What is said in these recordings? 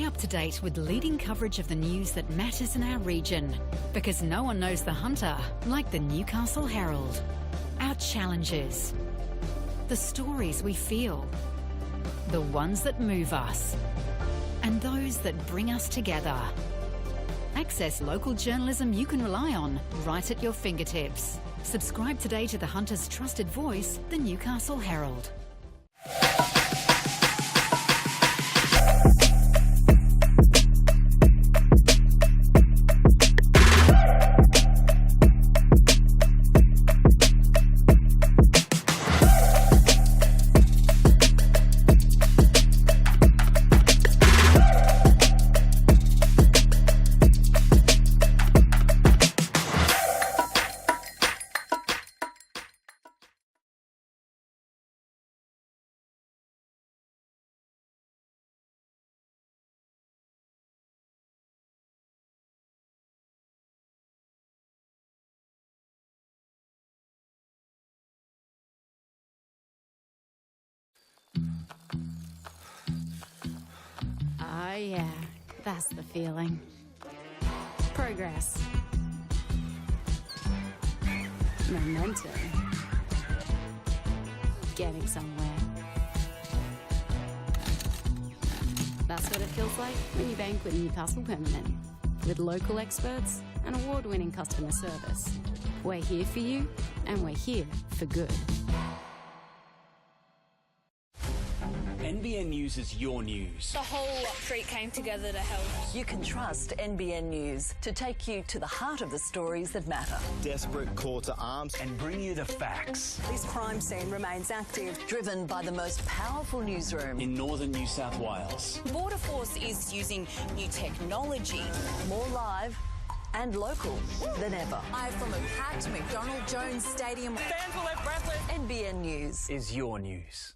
Stay up to date with leading coverage of the news that matters in our region, because no one knows the Hunter like the Newcastle Herald. Our challenges, the stories we feel, the ones that move us, and those that bring us together. Access local journalism you can rely on right at your fingertips. Subscribe today to the Hunter's trusted voice, the Newcastle Herald. Oh yeah, that's the feeling. Progress. Momentum. Getting somewhere. That's what it feels like when you bank with Newcastle Permanent. With local experts and award-winning customer service. We're here for you, and we're here for good. NBN News is your news. The whole street came together to help. You can trust NBN News to take you to the heart of the stories that matter. Desperate call to arms and bring you the facts. This crime scene remains active, driven by the most powerful newsroom In northern New South Wales. Border Force is using new technology. more live and local than ever. Live from a packed McDonald Jones Stadium. Fans were left breathless. NBN News. Is your news.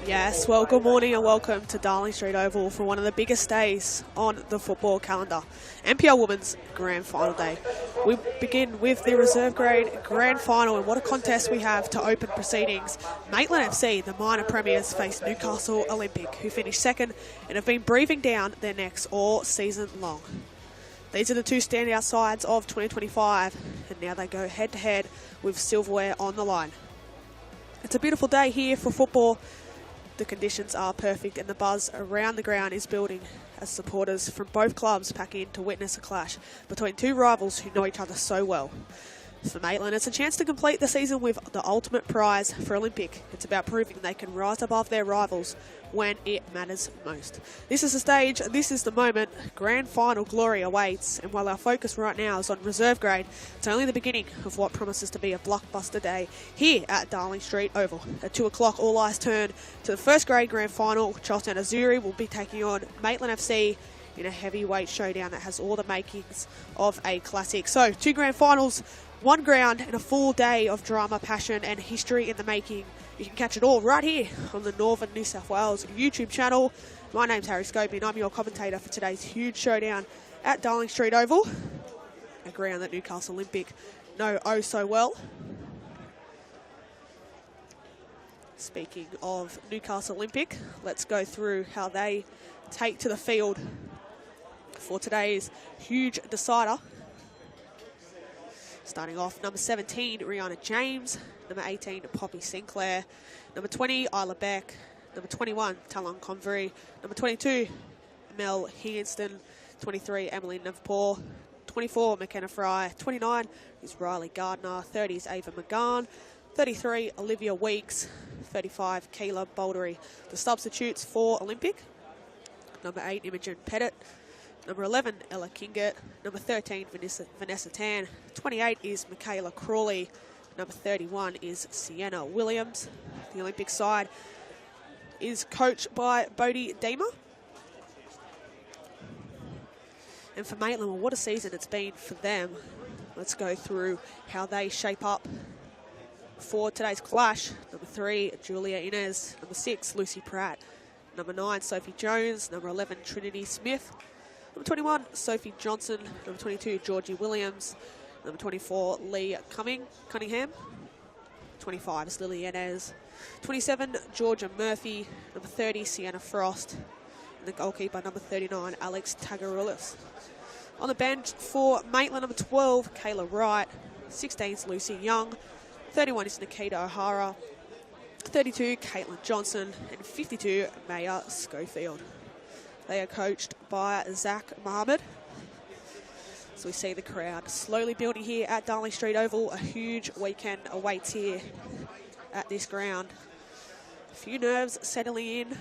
Yes, well, good morning and welcome to Darling Street Oval for one of the biggest days on the football calendar, NPL Women's Grand Final Day. We begin with the reserve grade Grand Final, and what a contest we have to open proceedings. Maitland FC, the minor premiers, face Newcastle Olympic, who finished second and have been breathing down their necks all season long. These are the two standout sides of 2025, and now they go head-to-head with silverware on the line. It's a beautiful day here for football. The conditions are perfect and the buzz around the ground is building as supporters from both clubs pack in to witness a clash between two rivals who know each other so well. For Maitland, it's a chance to complete the season with the ultimate prize for Olympic. It's about proving they can rise above their rivals when it matters most. This is the stage, this is the moment. Grand Final glory awaits, and while our focus right now is on reserve grade, it's only the beginning of what promises to be a blockbuster day here at Darling Street Oval. At 2 o'clock, all eyes turn to the first grade Grand Final. Charlestown Azuri will be taking on Maitland FC in a heavyweight showdown that has all the makings of a classic. So, two Grand Finals, one ground, and a full day of drama, passion and history in the making. You can catch it all right here on the Northern New South Wales YouTube channel. My name's Harry Scobie and I'm your commentator for today's huge showdown at Darling Street Oval, a ground that Newcastle Olympic know oh so well. Speaking of Newcastle Olympic, let's go through how they take to the field for today's huge decider. Starting off, number 17, Rihanna James. Number 18, Poppy Sinclair. Number 20, Isla Beck. Number 21, Talon Convery. Number 22, Mel Higginston. 23, Emily Neverpour. 24, McKenna Fry. 29 is Riley Gardner. 30 is Ava McGahn. 33, Olivia Weeks. 35, Keela Bouldery. The substitutes for Olympic: number 8, Imogen Pettit. Number 11, Ella Kingett. Number 13, Vanessa Tan. 28 is Michaela Crawley. Number 31 is Sienna Williams. The Olympic side is coached by Bodie Deemer. And for Maitland, well, what a season it's been for them. Let's go through how they shape up for today's clash. Number 3, Julia Inez. Number 6, Lucy Pratt. Number 9, Sophie Jones. Number 11, Trinity Smith. Number 21, Sophie Johnson. Number 22, Georgie Williams. Number 24, Lee Cunningham. 25 is Lily Inez. 27, Georgia Murphy. Number 30, Sienna Frost. And the goalkeeper, number 39, Alex Tagarulis. On the bench for Maitland, number 12, Kayla Wright. 16 is Lucy Young. 31 is Nikita O'Hara. 32, Caitlin Johnson. And 52, Maya Schofield. They are coached by Zach Mohammed. So we see the crowd slowly building here at Darling Street Oval. A huge weekend awaits here at this ground. A few nerves settling in,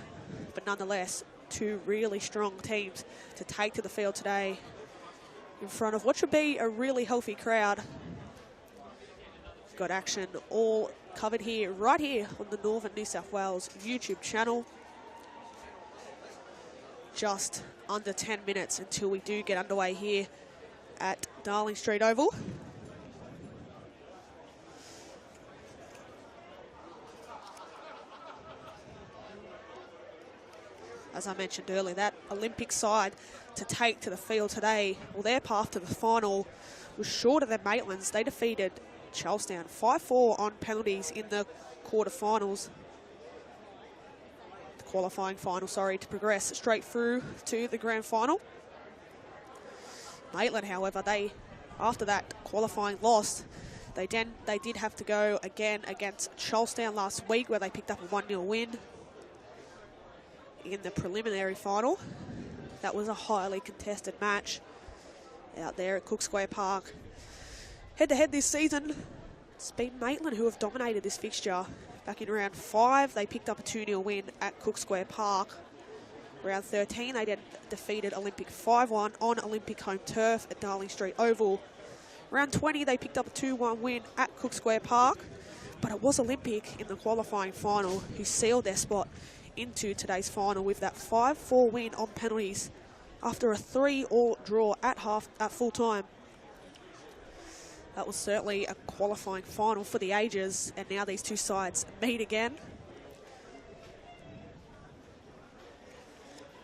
but nonetheless, two really strong teams to take to the field today in front of what should be a really healthy crowd. Got action all covered here, right here on the Northern New South Wales YouTube channel. Just under 10 minutes until we do get underway here at Darling Street Oval. As I mentioned earlier, that Olympic side to take to the field today, well, their path to the final was shorter than Maitland's. They defeated Charlestown 5-4 on penalties in the quarterfinals. The qualifying final, sorry, to progress straight through to the grand final. Maitland, however, after that qualifying loss, they did have to go again against Charlestown last week, where they picked up a 1-0 win in the preliminary final. That was a highly contested match out there at Cook Square Park. Head-to-head this season, it's been Maitland who have dominated this fixture. Back in round 5, they picked up a 2-0 win at Cook Square Park. Round 13, they defeated Olympic 5-1 on Olympic home turf at Darling Street Oval. Round 20, they picked up a 2-1 win at Cook Square Park, but it was Olympic in the qualifying final who sealed their spot into today's final with that 5-4 win on penalties after a 3-all draw at full time. That was certainly a qualifying final for the ages, and now these two sides meet again.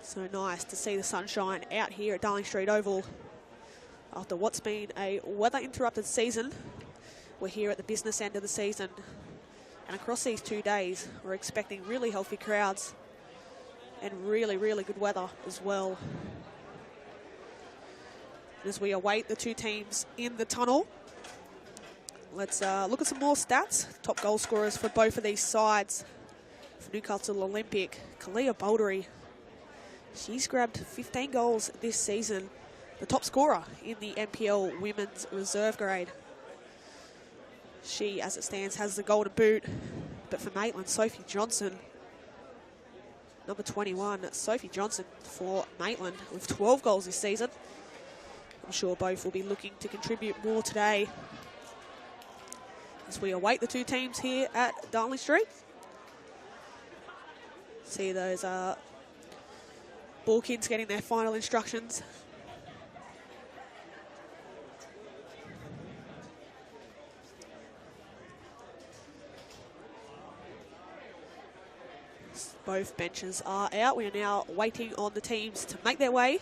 So nice to see the sunshine out here at Darling Street Oval after what's been a weather-interrupted season. We're here at the business end of the season, and across these 2 days, we're expecting really healthy crowds and really, really good weather as well. As we await the two teams in the tunnel, let's look at some more stats. Top goal scorers for both of these sides. For Newcastle Olympic, Kalia Bouldery. She's grabbed 15 goals this season, the top scorer in the NPL Women's Reserve Grade. She, as it stands, has the golden boot. But for Maitland, Sophie Johnson, number 21, Sophie Johnson for Maitland with 12 goals this season. I'm sure both will be looking to contribute more today as we await the two teams here at Darling Street. See those ball kids getting their final instructions. Both benches are out. We are now waiting on the teams to make their way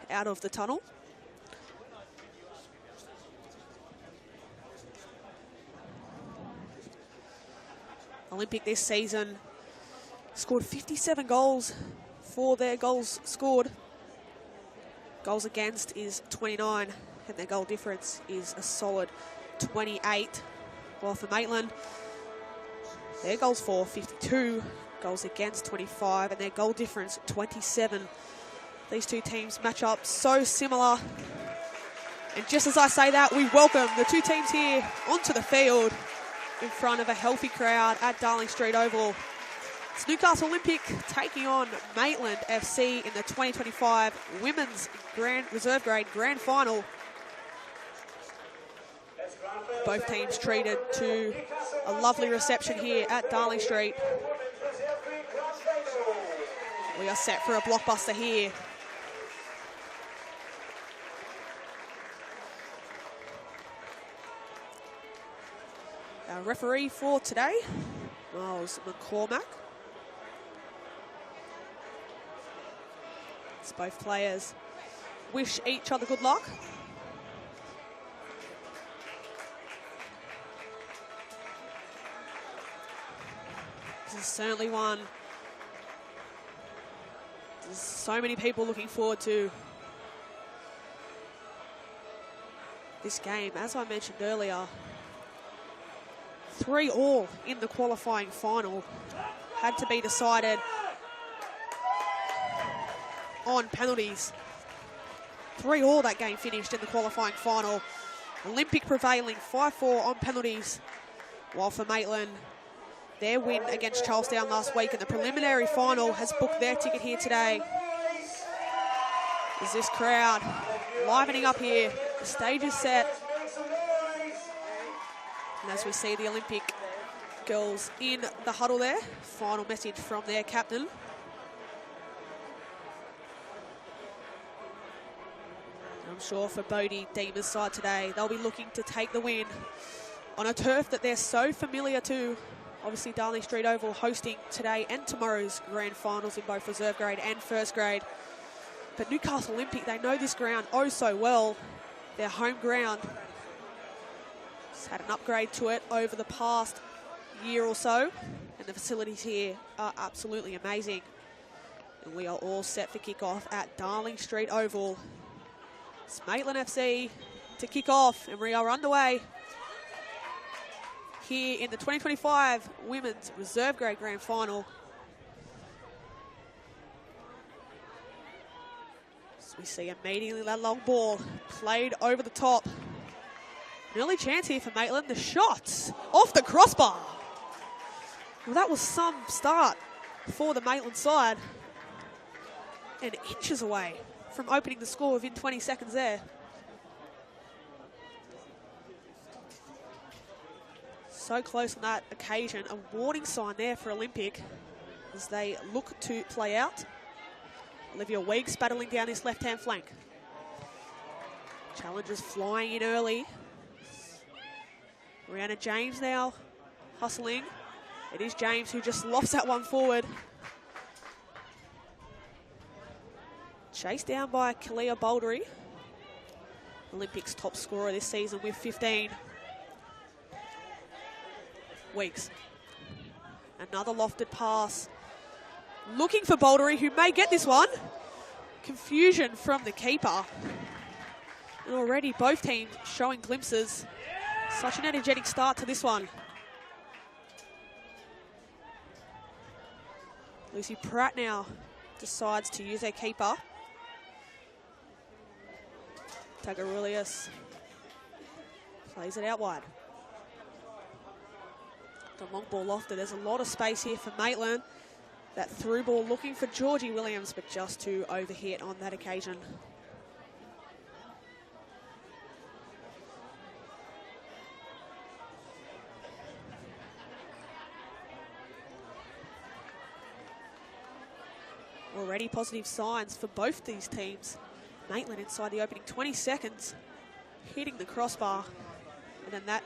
out of the tunnel. Olympic this season scored 57 goals for their goals scored. Goals against is 29, and their goal difference is a solid 28. While for Maitland, their goals for 52, Goals against 25, and their goal difference 27. These two teams match up so similar. And just as I say that, we welcome the two teams here onto the field in front of a healthy crowd at Darling Street Oval. It's Newcastle Olympic taking on Maitland FC in the 2025 Women's Reserve Grade Grand Final. Both teams treated to a lovely reception here at Darling Street. We are set for a blockbuster here. Our referee for today, Miles McCormack. As both players wish each other good luck. This is certainly one there's so many people looking forward to this game. As I mentioned earlier, 3-3 in the qualifying final. Had to be decided on penalties. 3-3 that game finished in the qualifying final. Olympic prevailing 5-4 on penalties. While for Maitland, their win against Charlestown last week in the preliminary final has booked their ticket here today. Is this crowd livening up here? The stage is set. And as we see the Olympic girls in the huddle there, final message from their captain. I'm sure for Bodie Deemer's side today, they'll be looking to take the win on a turf that they're so familiar to. Obviously, Darling Street Oval hosting today and tomorrow's grand finals in both reserve grade and first grade. But Newcastle Olympic, they know this ground oh so well. Their home ground. It's had an upgrade to it over the past year or so. And the facilities here are absolutely amazing. And we are all set for kickoff at Darling Street Oval. It's Maitland FC to kick off, and we are underway here in the 2025 Women's Reserve Grade Grand Final. So we see immediately that long ball played over the top. An early chance here for Maitland. The shot off the crossbar. Well, that was some start for the Maitland side. And inches away from opening the score within 20 seconds there. So close on that occasion. A warning sign there for Olympic as they look to play out. Olivia Weeks battling down this left-hand flank. Challengers flying in early. Rihanna James now hustling. It is James who just lofts that one forward. Chased down by Kalia Bouldery. Olympics top scorer this season with 15. Weeks. Another lofted pass. Looking for Bouldery, who may get this one. Confusion from the keeper. And already both teams showing glimpses. Such an energetic start to this one. Lucy Pratt now decides to use her keeper. Tagarulius plays it out wide. The long ball lofted. There's a lot of space here for Maitland. That through ball looking for Georgie Williams, but just to overhit on that occasion. Already positive signs for both these teams. Maitland inside the opening 20 seconds, hitting the crossbar. And then that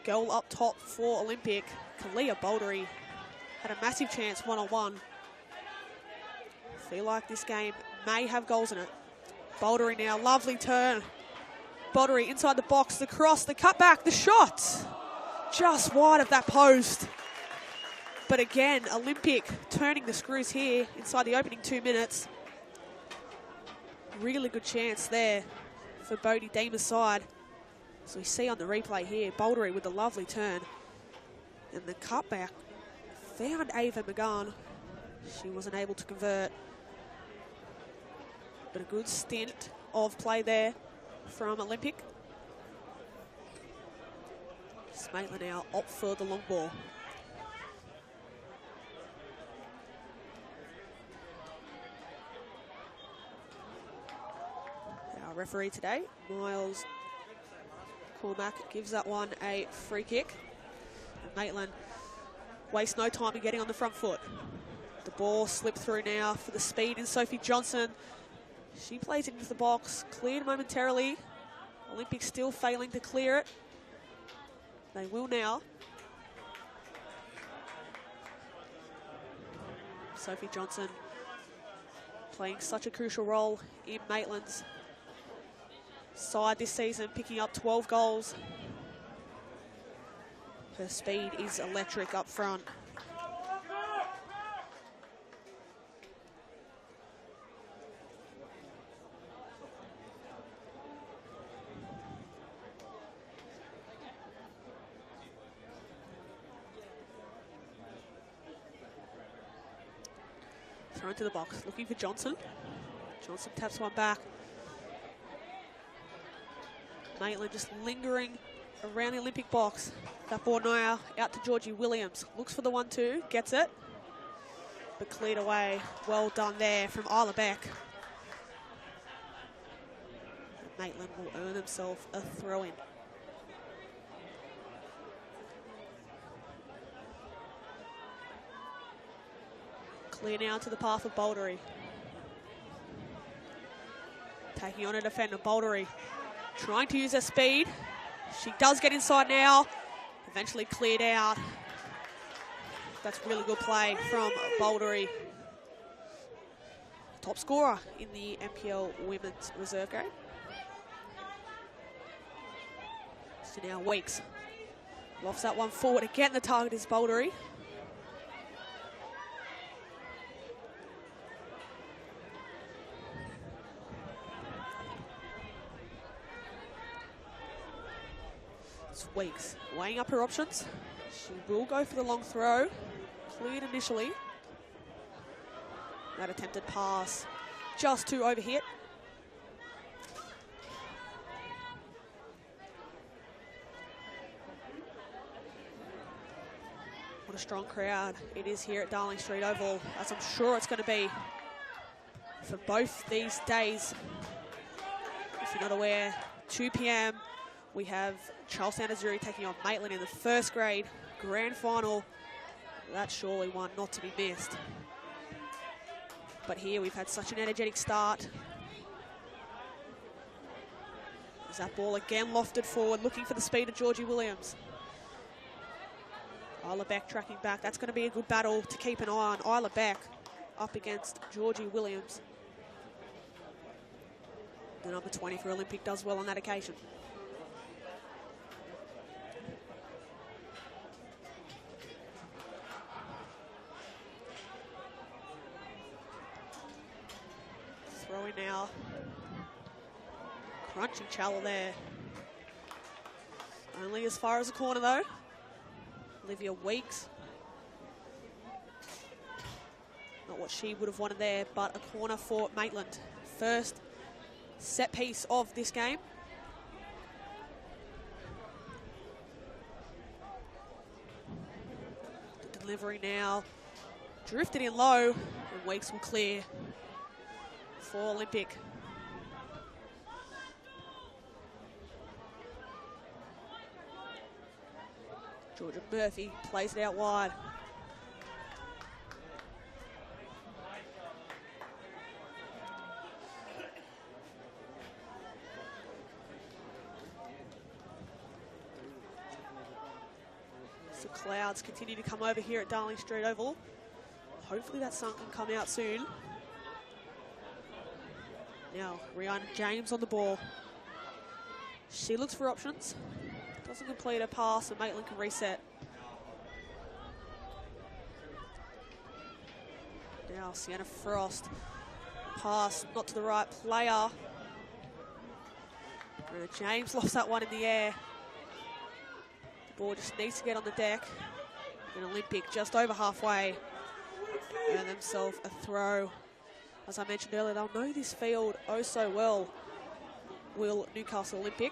goal up top for Olympic. Kalia Bouldery had a massive chance one-on-one. Feel like this game may have goals in it. Bouldery now, lovely turn. Bouldery inside the box, the cross, the cutback, the shot. Just wide of that post. But again, Olympic turning the screws here inside the opening 2 minutes. Really good chance there for Bodie Deemer's side. As we see on the replay here, Bouldery with the lovely turn. And the cutback found Ava McGann. She wasn't able to convert. But a good stint of play there from Olympic. Maitland now opt for the long ball. Our referee today, Miles Cormack, gives that one a free kick. And Maitland wastes no time in getting on the front foot. The ball slipped through now for the speed in Sophie Johnson. She plays it into the box, cleared momentarily. Olympic still failing to clear it. They will now. Sophie Johnson playing such a crucial role in Maitland's side this season, picking up 12 goals. Her speed is electric up front. Thrown to the box, looking for Johnson. Johnson taps one back. Maitland just lingering around the Olympic box. That ball now out to Georgie Williams. Looks for the 1-2, gets it. But cleared away. Well done there from Isla Beck. Maitland will earn himself a throw-in. Clear now to the path of Bouldery. Taking on a defender, Bouldery trying to use her speed. She does get inside now. Eventually cleared out. That's really good play from Bouldery. Top scorer in the NPL Women's Reserve Grade. So now Weeks lofts that one forward. Again, the target is Bouldery. Weeks weighing up her options. She will go for the long throw. Cleared initially. That attempted pass just to overhit. What a strong crowd it is here at Darling Street Oval, as I'm sure it's going to be for both these days. If you're not aware, 2 p.m. we have Charlestown Azuri taking on Maitland in the first grade grand final. That's surely one not to be missed. But here we've had such an energetic start. As that ball again lofted forward, looking for the speed of Georgie Williams. Isla Beck tracking back. That's going to be a good battle to keep an eye on. Isla Beck up against Georgie Williams. The number 20 for Olympic does well on that occasion. Throwing now. Crunching Challa there. Only as far as the corner though. Olivia Weeks. Not what she would have wanted there, but a corner for Maitland. First set piece of this game. The delivery now. Drifted in low, and Weeks will clear for Olympic. Georgia Murphy plays it out wide. So clouds continue to come over here at Darling Street Oval. Hopefully that sun can come out soon. Now, Rihanna James on the ball. She looks for options. Doesn't complete a pass, and Maitland can reset. Now, Sienna Frost. Pass, not to the right player. James lofts that one in the air. The ball just needs to get on the deck. An Olympic just over halfway. Earn themselves a throw. As I mentioned earlier, they'll know this field oh so well, will Newcastle Olympic.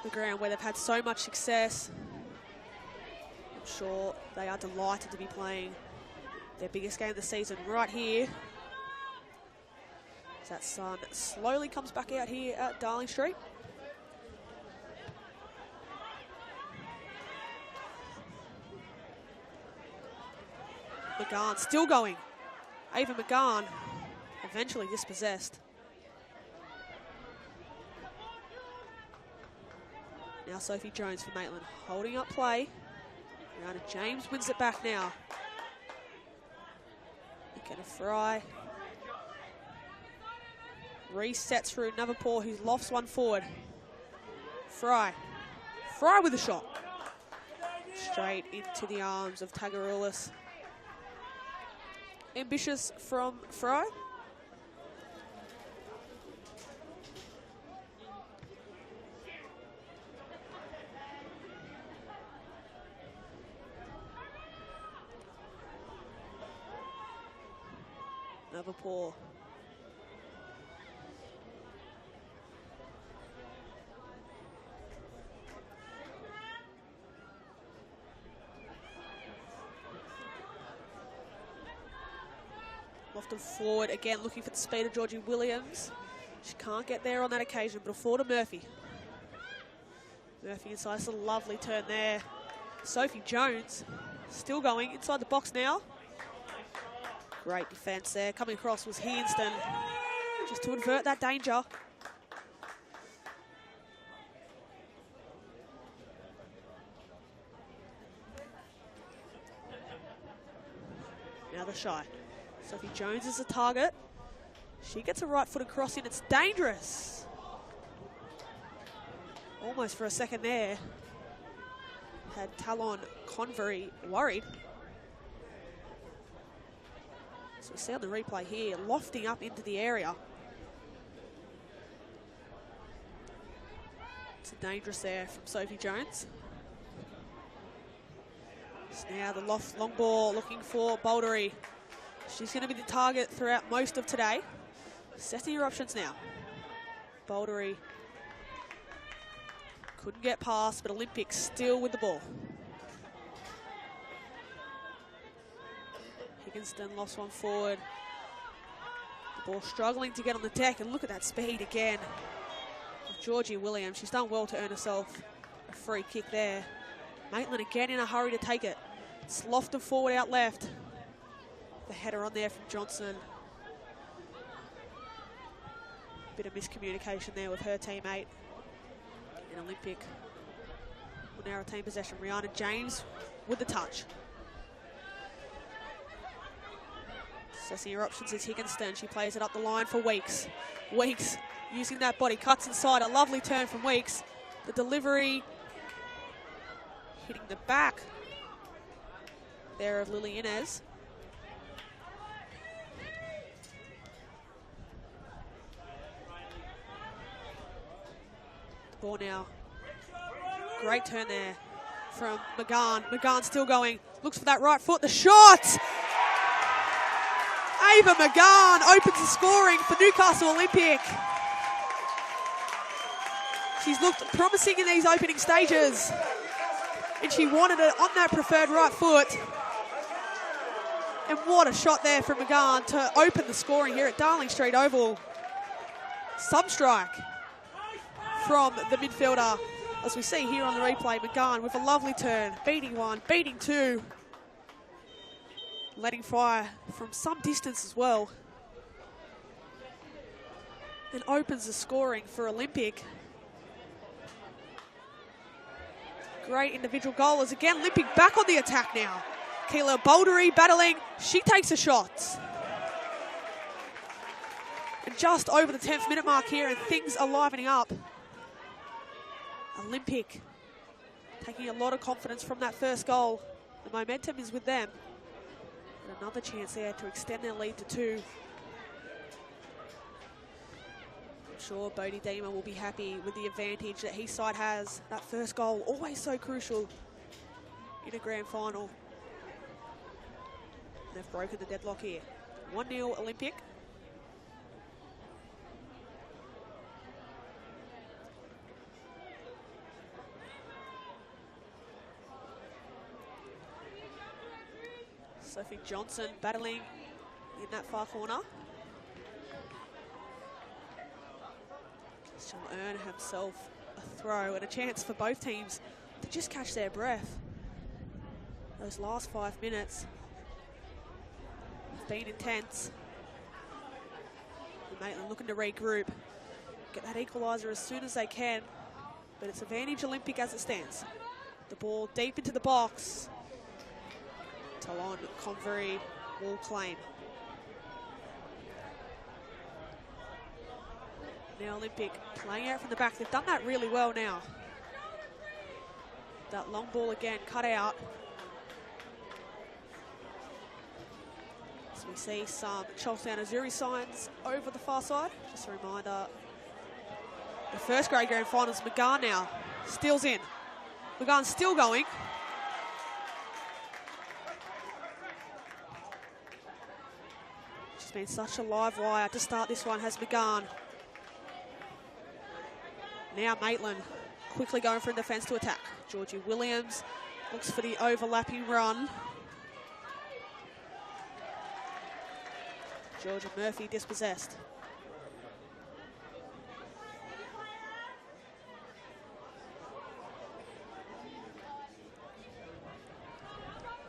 The ground where they've had so much success. I'm sure they are delighted to be playing their biggest game of the season right here. As that sun slowly comes back out here at Darling Street. McGahn still going. Ava McGahn eventually dispossessed. Now Sophie Jones for Maitland, holding up play. Rihanna James wins it back now. McKenna Fry. Resets through Navapur, who lofts one forward. Fry. Fry with a shot. Straight into the arms of Tagarulis. Ambitious from Fry. Navapur. Lofted forward again, looking for the speed of Georgie Williams. She can't get there on that occasion, but a forward to Murphy. Murphy inside, it's a lovely turn there. Sophie Jones still going inside the box now. Great defence there. Coming across was Heinston, just to avert that danger. Now the shy. Sophie Jones is the target. She gets a right-footed cross in. It's dangerous. Almost for a second there. Had Talon Convery worried. So we see on the replay here, lofting up into the area. It's dangerous there from Sophie Jones. So now the loft long ball looking for Bouldery. She's going to be the target throughout most of today. Setting her options now. Bouldery couldn't get past, but Olympic still with the ball. Higginston lost one forward. The ball struggling to get on the deck, and look at that speed again. Georgie Williams, she's done well to earn herself a free kick there. Maitland again in a hurry to take it. It's lofted forward out left. The header on there from Johnson. Bit of miscommunication there with her teammate. And Olympic will now retain possession. Rihanna James with the touch. Assessing her options is Higginston. She plays it up the line for Weeks. Weeks using that body, cuts inside. A lovely turn from Weeks. The delivery hitting the back there of Lily Inez. Ball now. Great turn there from McGahn. McGahn still going. Looks for that right foot. The shot! Ava McGahn opens the scoring for Newcastle Olympic. She's looked promising in these opening stages. And she wanted it on that preferred right foot. And what a shot there from McGahn to open the scoring here at Darling Street Oval. Some strike from the midfielder, as we see here on the replay. McGahn with a lovely turn, beating one, beating two, letting fire from some distance as well, and opens the scoring for Olympic. Great individual goal as again Olympic back on the attack now. Keela Bouldery battling, she takes a shot. And just over the 10th minute mark here, and things are livening up. Olympic taking a lot of confidence from that first goal. The momentum is with them. And another chance there to extend their lead to 2. I'm sure Bodie Deemer will be happy with the advantage that his side has. That first goal, always so crucial in a grand final. They've broken the deadlock here. 1-0 Olympic. Sophie Johnson battling in that far corner. She'll earn himself a throw and a chance for both teams to just catch their breath. Those last 5 minutes have been intense. And Maitland looking to regroup, get that equaliser as soon as they can, but it's advantage Olympic as it stands. The ball deep into the box. Talon Convery will claim. Now Olympic playing out from the back. They've done that really well now. That long ball again, cut out. So we see some Charlestown Azuri signs over the far side. Just a reminder, the first grade grand finals, McGahn now. Steals in. McGahn's still going. She's been such a live wire to start this one, has McGahn. Now Maitland quickly going from defence to attack. Georgie Williams looks for the overlapping run. Georgia Murphy dispossessed.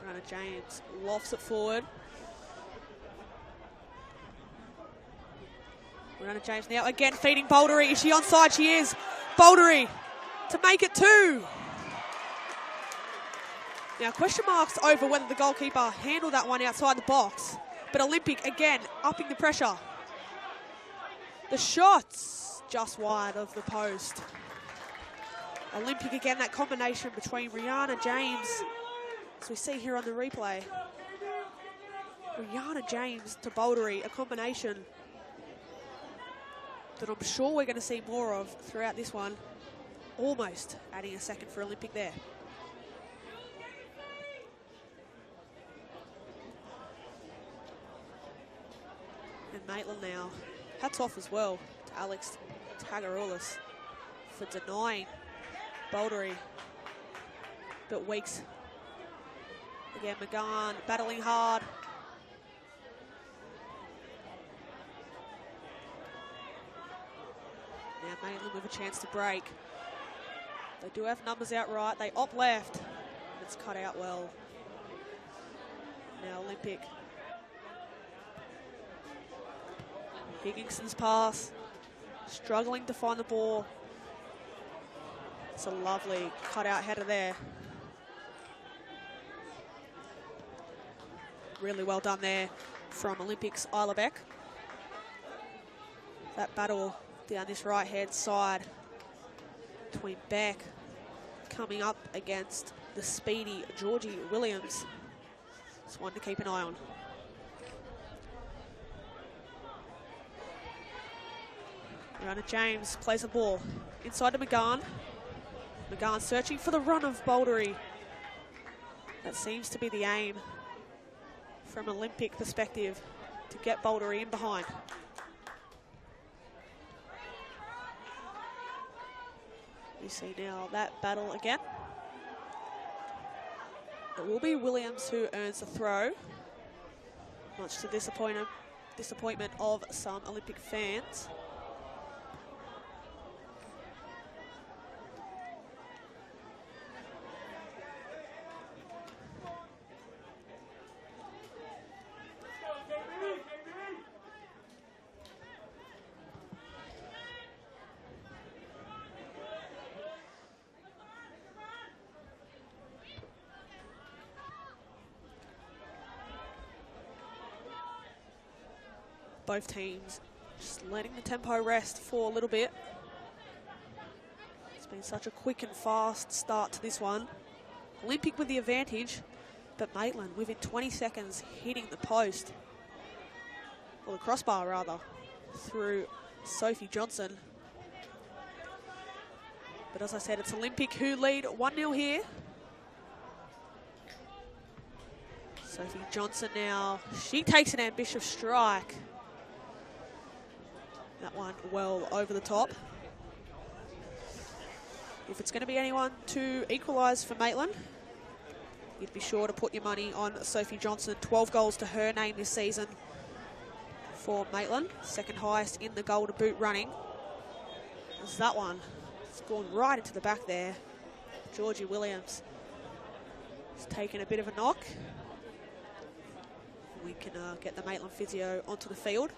Runner James lofts it forward. Runner James now again feeding Bouldery. Is she onside? She is. Bouldery to make it 2. Now question marks over whether the goalkeeper handled that one outside the box. But Olympic again upping the pressure. The shots just wide of the post. Olympic again, that combination between Rihanna James, as we see here on the replay. Rihanna James to Bouldery, a combination that I'm sure we're going to see more of throughout this one. Almost adding a second for Olympic there. And Maitland now, hats off as well to Alex Tagaroulis for denying Bouldery. But Weeks, again McGahn battling hard. Now Maitland with a chance to break. They do have numbers out right. They opt left. It's cut out well. Now Olympic. Higginson's pass. Struggling to find the ball. It's a lovely cut out header there. Really well done there from Olympics Isla Beck. That battle down this right-hand side between Beck coming up against the speedy Georgie Williams. It's one to keep an eye on. Runner James plays the ball inside to McGahn. McGahn searching for the run of Bouldery. That seems to be the aim from Olympic perspective, to get Bouldery in behind. You see now that battle again. It will be Williams who earns the throw, much to disappointment of some Olympic fans. Both teams just letting the tempo rest for a little bit. It's been such a quick and fast start to this one. Olympic with the advantage, but Maitland within 20 seconds hitting the post, or the crossbar rather, through Sophie Johnson. But as I said, it's Olympic who lead 1-0 here. Sophie Johnson now, she takes an ambitious strike. That one well over the top. If it's going to be anyone to equalise for Maitland, you'd be sure to put your money on Sophie Johnson. 12 goals to her name this season for Maitland. Second highest in the goal to boot running. There's that one. It's gone right into the back there. Georgie Williams has taken a bit of a knock. We can get the Maitland physio onto the field.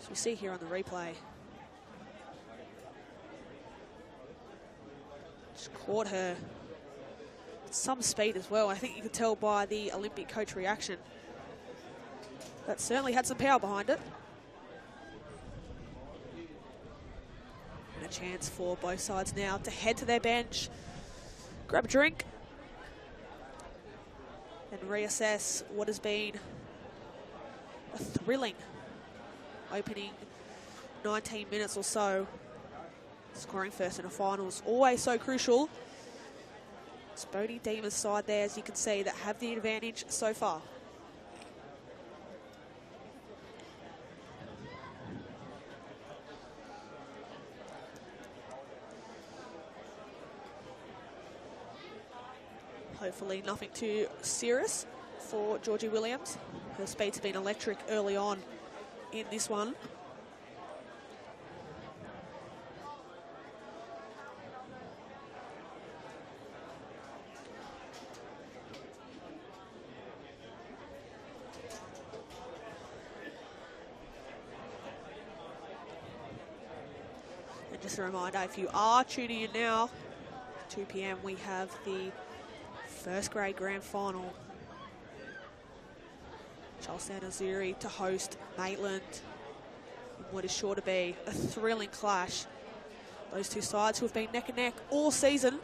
So we see here on the replay. Just caught her at some speed as well. I think you could tell by the Olympic coach reaction. That certainly had some power behind it. And a chance for both sides now to head to their bench, grab a drink, and reassess what has been a thrilling opening 19 minutes or so. Scoring first in a final is always so crucial. It's Bodie Deemer's side there, as you can see, that have the advantage so far. Hopefully nothing too serious for Georgie Williams. Her speed's been electric early on in this one. And just a reminder, if you are tuning in now, 2 p.m. we have the first grade grand final. Charlestown Azuri to host Maitland in what is sure to be a thrilling clash. Those two sides who have been neck and neck all season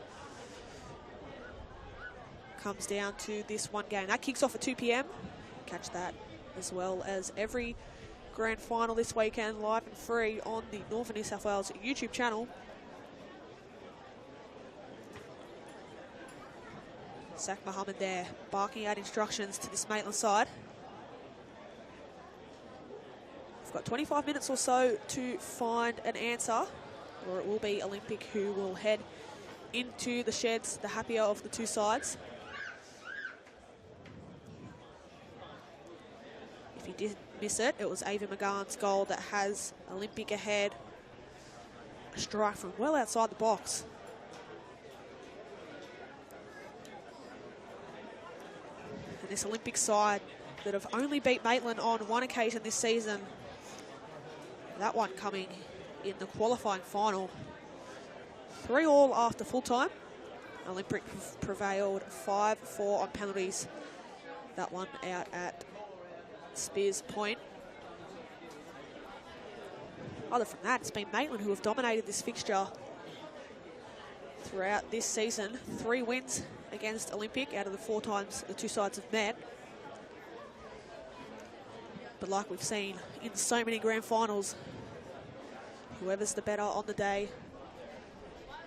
comes down to this one game. That kicks off at 2 p.m. Catch that as well as every grand final this weekend live and free on the Northern New South Wales YouTube channel. Zach Mohammed there, barking out instructions to this Maitland side. We've got 25 minutes or so to find an answer, or it will be Olympic who will head into the sheds, the happier of the two sides. If you did miss it, it was Ava McGann's goal that has Olympic ahead. A strike from well outside the box. This Olympic side that have only beat Maitland on one occasion this season. That one coming in the qualifying final. 3-3 after full time. Olympic prevailed 5-4 on penalties. That one out at Spears Point. Other from that, it's been Maitland who have dominated this fixture throughout this season. 3 wins against Olympic out of the 4 times the two sides have met. But like we've seen in so many grand finals, whoever's the better on the day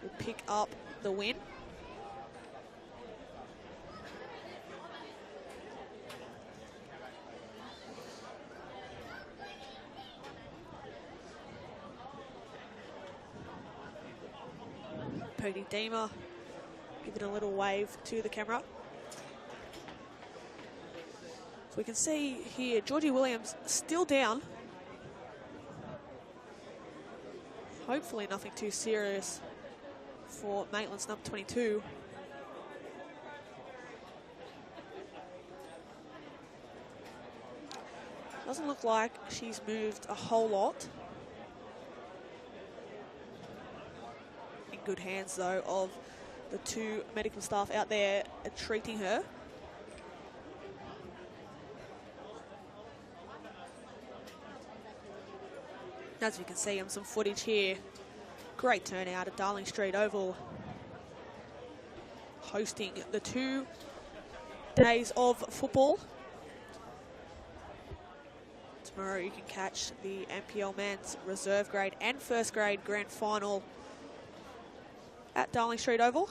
will pick up the win. Bodie Deemer giving a little wave to the camera. So we can see here Georgie Williams still down. Hopefully nothing too serious for Maitland's number 22. Doesn't look like she's moved a whole lot. In good hands though of the 2 medical staff out there treating her. As you can see on some footage here, great turnout at Darling Street Oval, hosting the 2 days of football. Tomorrow you can catch the NPL men's reserve grade and first grade grand final at Darling Street Oval.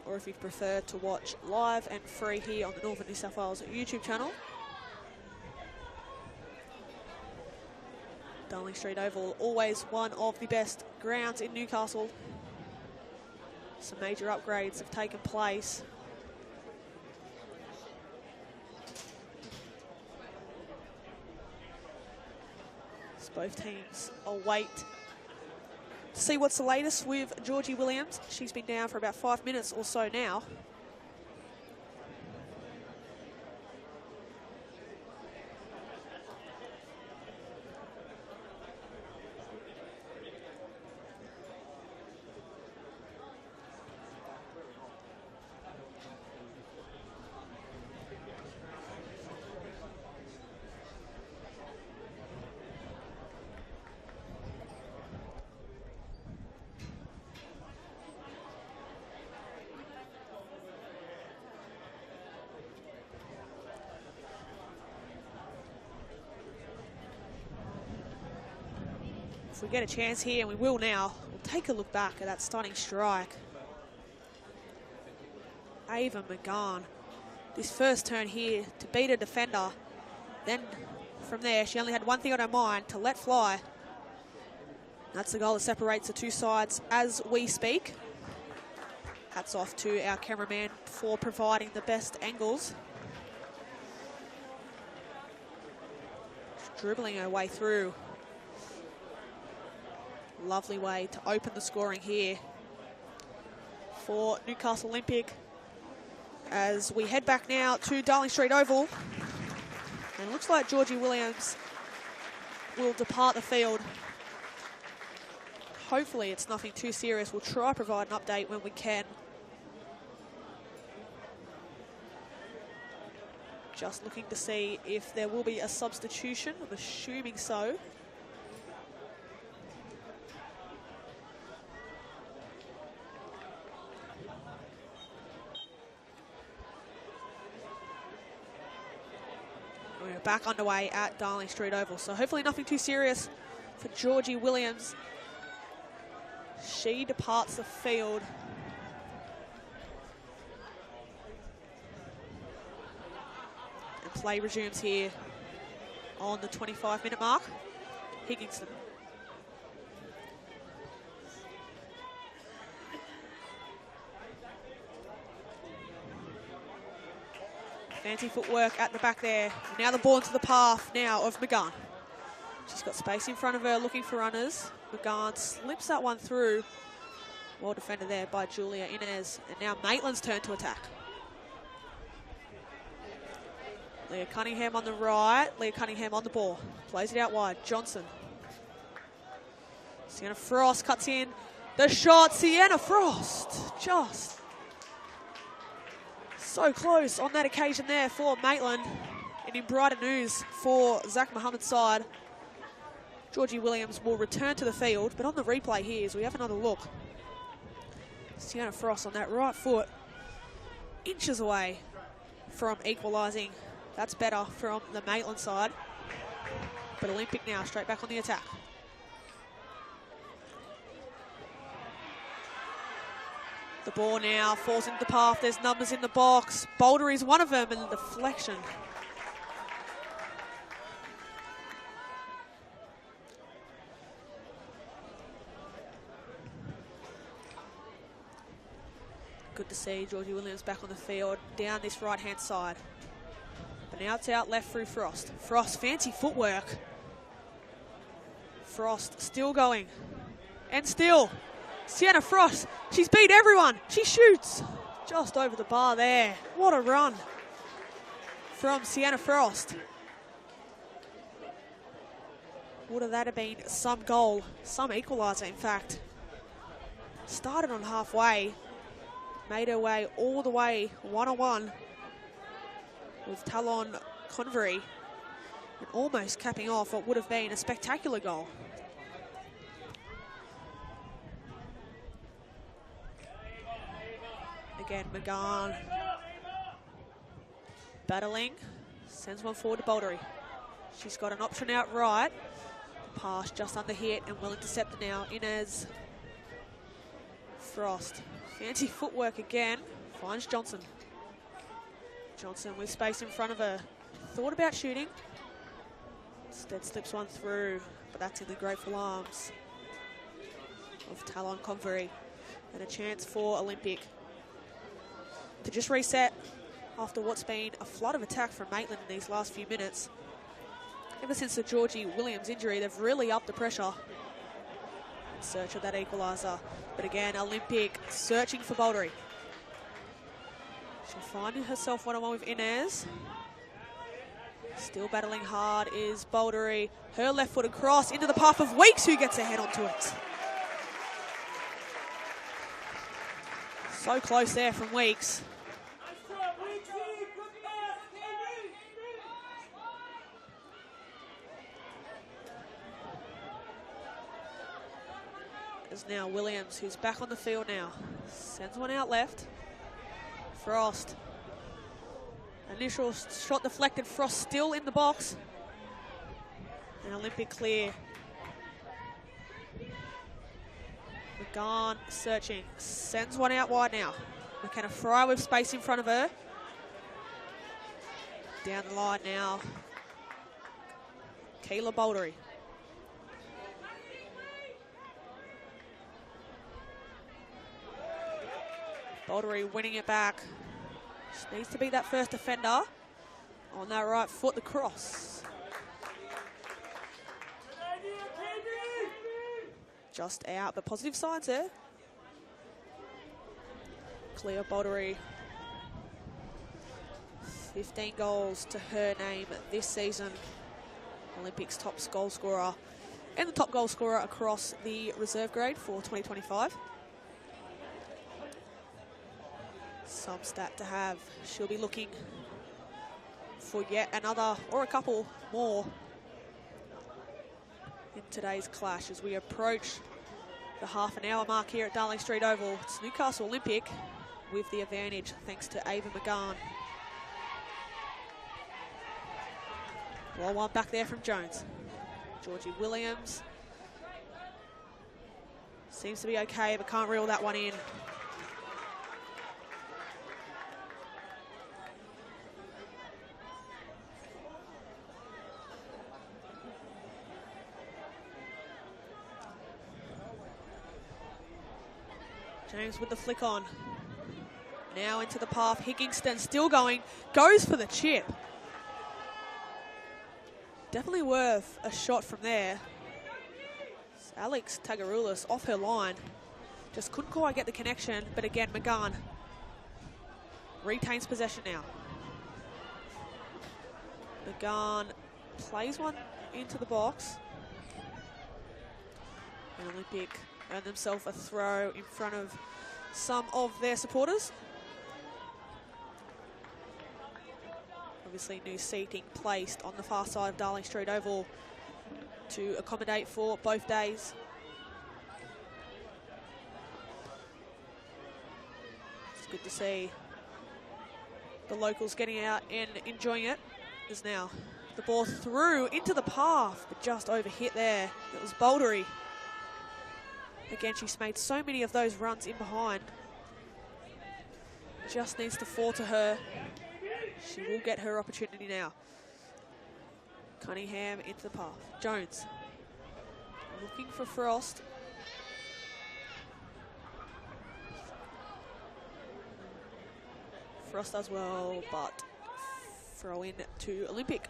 Or if you'd prefer to watch live and free here on the Northern New South Wales YouTube channel. Darling Street Oval, always one of the best grounds in Newcastle. Some major upgrades have taken place. As both teams await to see what's the latest with Georgie Williams. She's been down for about 5 minutes or so now. If we get a chance here, and we will now, we'll take a look back at that stunning strike. Ava McGann, this first turn here to beat a defender. Then from there, she only had one thing on her mind, to let fly. That's the goal that separates the two sides as we speak. Hats off to our cameraman for providing the best angles. Just dribbling her way through. Lovely way to open the scoring here for Newcastle Olympic as we head back now to Darling Street Oval. And it looks like Georgie Williams will depart the field. Hopefully it's nothing too serious. We'll try to provide an update when we can. Just looking to see if there will be a substitution. I'm assuming so. We're back underway at Darling Street Oval, so hopefully nothing too serious for Georgie Williams. She departs the field. And play resumes here on the 25-minute mark. Higginson. Fancy footwork at the back there. Now the ball into the path now of McGann. She's got space in front of her looking for runners. McGann slips that one through. Well defended there by Julia Inez. And now Maitland's turn to attack. Leah Cunningham on the right. Leah Cunningham on the ball. Plays it out wide. Johnson. Sienna Frost cuts in. The shot. Sienna Frost. Just so close on that occasion there for Maitland. And in brighter news for Zach Muhammad's side, Georgie Williams will return to the field. But on the replay here, as we have another look, Sienna Frost on that right foot, inches away from equalising. That's better from the Maitland side. But Olympic now straight back on the attack. The ball now falls into the path. There's numbers in the box. Boulder is one of them, and the deflection. Good to see Georgie Williams back on the field, down this right-hand side. But now it's out left through Frost. Frost, fancy footwork. Frost still going. And still. Sienna Frost, she's beat everyone. She shoots just over the bar there. What a run from Sienna Frost. Would that have been some goal, some equaliser in fact. Started on halfway, made her way all the way one-on-one with Talon Convery, and almost capping off what would have been a spectacular goal. Again, McGann battling, sends one forward to Bouldery. She's got an option out right. Pass just under hit and will intercept now. Inez Frost. Fancy footwork again. Finds Johnson. Johnson with space in front of her. Thought about shooting. Instead slips one through, but that's in the grateful arms of Talon Convery. And a chance for Olympic to just reset after what's been a flood of attack from Maitland in these last few minutes. Ever since the Georgie Williams injury, they've really upped the pressure in search of that equaliser. But again, Olympic searching for Bouldery. She'll find herself one-on-one with Inez. Still battling hard is Bouldery. Her left-footed cross into the path of Weeks, who gets a head onto it. So close there from Weeks. There's now Williams, who's back on the field now. Sends one out left. Frost. Initial shot deflected. Frost still in the box. And Olympic clear. McGahn searching. Sends one out wide now. McKenna Fry with space in front of her. Down the line now. Keela Bouldery. Bouldery winning it back. She needs to be that first defender. On that right foot, the cross. Just out, but positive signs there. Cleo Bouldery. 15 goals to her name this season. Olympics top goal scorer and the top goal scorer across the reserve grade for 2025. Some stat to have. She'll be looking for yet another or a couple more in today's clash as we approach the half-an-hour mark here at Darling Street Oval. It's Newcastle Olympic with the advantage thanks to Ava McGahn. Well, one back there from Jones. Georgie Williams seems to be okay, but can't reel that one in. James with the flick on. Now into the path. Higginston still going. Goes for the chip. Definitely worth a shot from there. It's Alex Tagaroulis off her line. Just couldn't quite get the connection. But again, McGahn retains possession now. McGahn plays one into the box. And Olympic earn themselves a throw in front of some of their supporters. Obviously new seating placed on the far side of Darling Street Oval to accommodate for both days. It's good to see the locals getting out and enjoying it. As now the ball through into the path, but just overhit there. It was Bouldery. Again, she's made so many of those runs in behind. Just needs to fall to her. She will get her opportunity now. Cunningham into the path. Jones looking for Frost. Frost does well, but throw in to Olympic.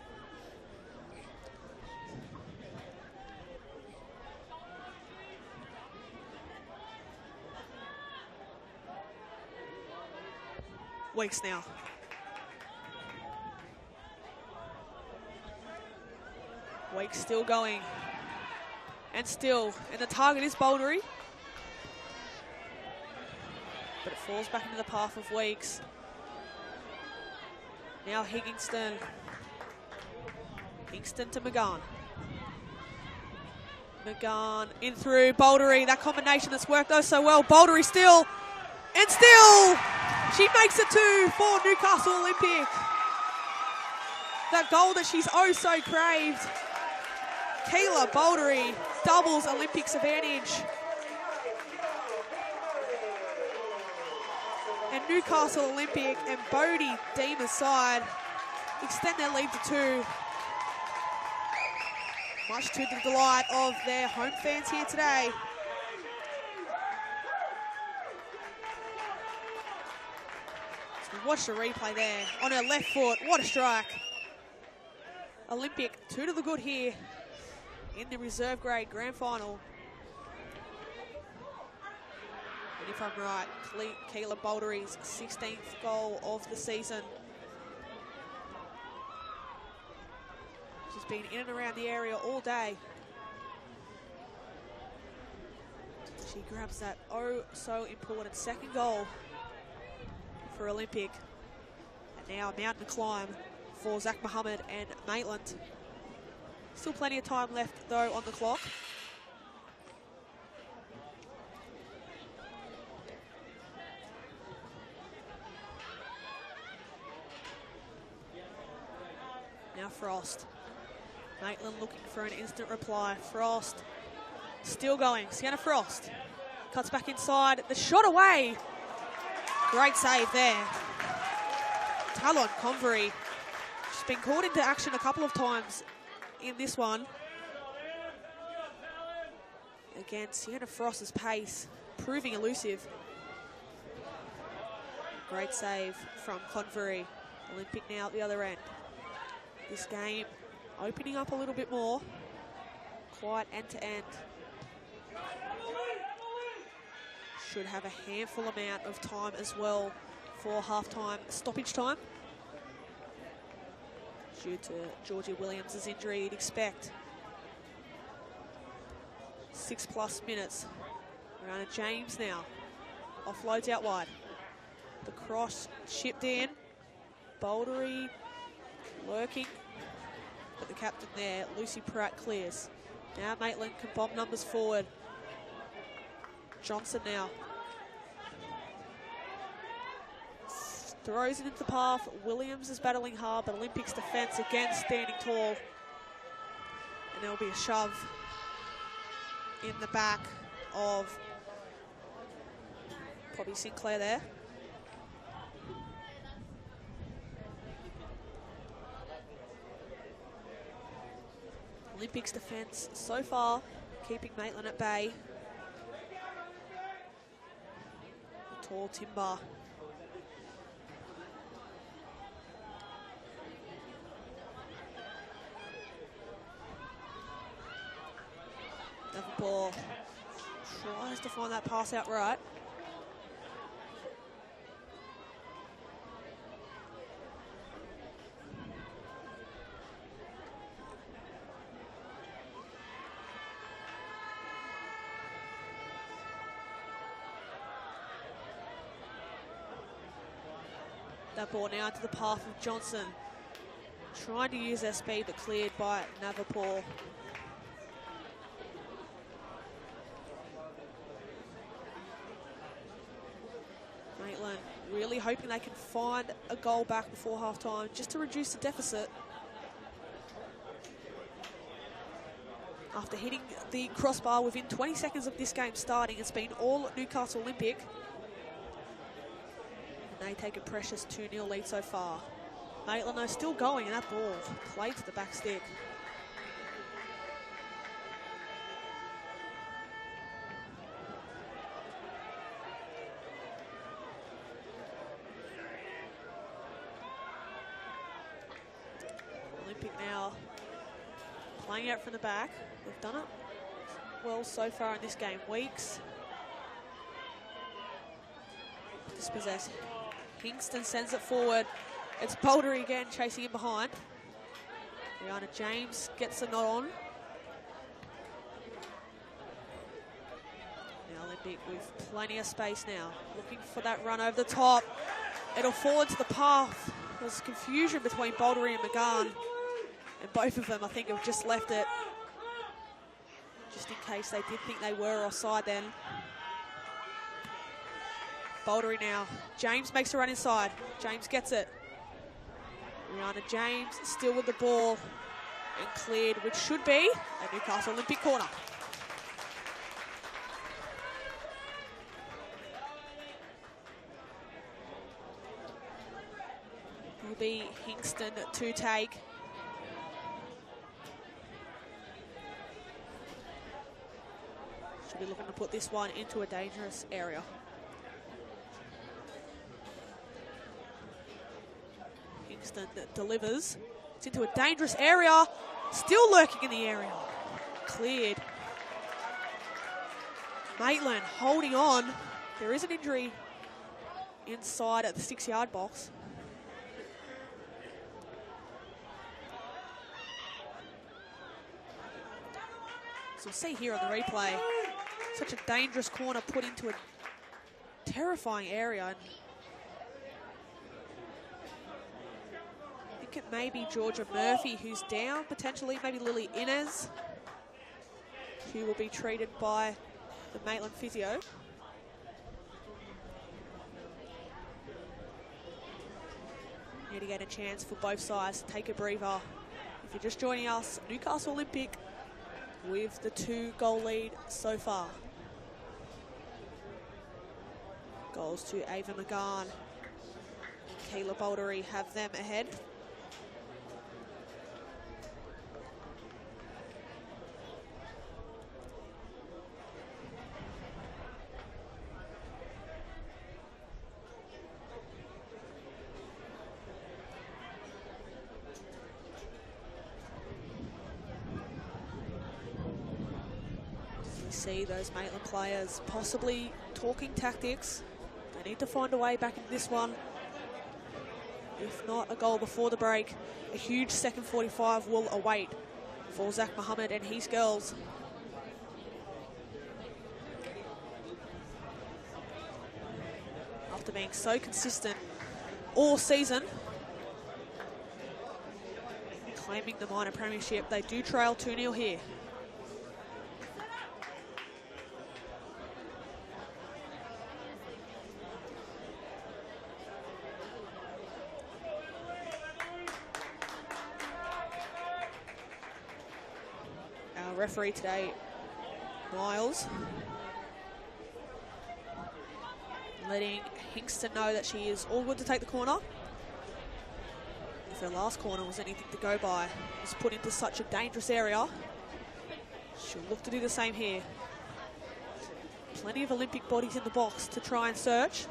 Weeks now. Weeks still going. And still. And the target is Bouldery. But it falls back into the path of Weeks. Now Higginston. Higginston to McGahn. McGahn in through Bouldery. That combination that's worked oh so well. Bouldery still. And still. She makes it two for Newcastle Olympic. that goal that she's oh so craved. Keela Bouldery doubles Olympics advantage. And Newcastle Olympic and Bodie Deemer's side extend their lead to 2. Much to the delight of their home fans here today. So watch the replay there. On her left foot, what a strike. Olympic 2 to the good here in the reserve grade grand final. And if I'm right, Keela Bouldery's 16th goal of the season. She's been in and around the area all day. She grabs that oh so important second goal for Olympic. And now a mountain to climb for Zach Mohammed and Maitland. Still plenty of time left though on the clock. Now Frost. Maitland looking for an instant reply. Frost still going. Sienna Frost cuts back inside. The shot away. Great save there. Talon Convery. She's been called into action a couple of times in this one. Again, Sienna Frost's pace proving elusive. Great save from Convery. Olympic now at the other end. This game opening up a little bit more. Quite end to end. Should have a handful amount of time as well for halftime stoppage time. Due to Georgia Williams' injury, you'd expect 6+ minutes. Rihanna James now. Offloads out wide. The cross chipped in. Bouldery lurking. But the captain there, Lucy Pratt, clears. Now Maitland can bomb numbers forward. Johnson now. Throws it into the path. Williams is battling hard, but Olympics defence again standing tall. And there'll be a shove in the back of Poppy Sinclair there. Olympics defence so far keeping Maitland at bay. The tall timber. Davenport tries to find that pass out right. That ball now into the path of Johnson. Trying to use their speed, but cleared by Navapur. Maitland really hoping they can find a goal back before half-time, just to reduce the deficit. After hitting the crossbar within 20 seconds of this game starting, it's been all Newcastle Olympic. They take a precious 2-0 lead so far. Maitland though still going, and that ball played to the back stick. Olympic now playing out from the back. They've done it well so far in this game. Weeks dispossessed. Kingston sends it forward. It's Bouldery again chasing in behind. Rihanna James gets a nod on. Now Olympic with plenty of space now. Looking for that run over the top. It'll fall into the path. There's confusion between Bouldery and McGann. And both of them, I think, have just left it. Just in case they did think they were offside then. Bouldery now. James makes a run inside. James gets it. Rihanna James still with the ball and cleared, which should be a Newcastle Olympic corner. Will be Hingston to take. Should be looking to put this one into a dangerous area. Hingston delivers. It's into a dangerous area. Still lurking in the area. Cleared. Maitland holding on. There is an injury inside at the 6-yard box. So we'll see here on the replay, such a dangerous corner put into a terrifying area. And I think it may be Georgia Murphy who's down, potentially maybe Lily Inez, who will be treated by the Maitland physio. Need to get a chance for both sides to take a breather. If you're just joining us, Newcastle Olympic with the 2-goal lead so far. Goals to Ava McGann and Kayla Baldery have them ahead. See those Maitland players possibly talking tactics. They need to find a way back into this one. If not a goal before the break, a huge second 45 will await for Zach Mohammed and his girls. After being so consistent all season, claiming the minor premiership, they do trail 2-0 here. Referee today, Miles, letting Hingston know that she is all good to take the corner. If her last corner was anything to go by, was put into such a dangerous area, she'll look to do the same here. Plenty of Olympic bodies in the box to try and search.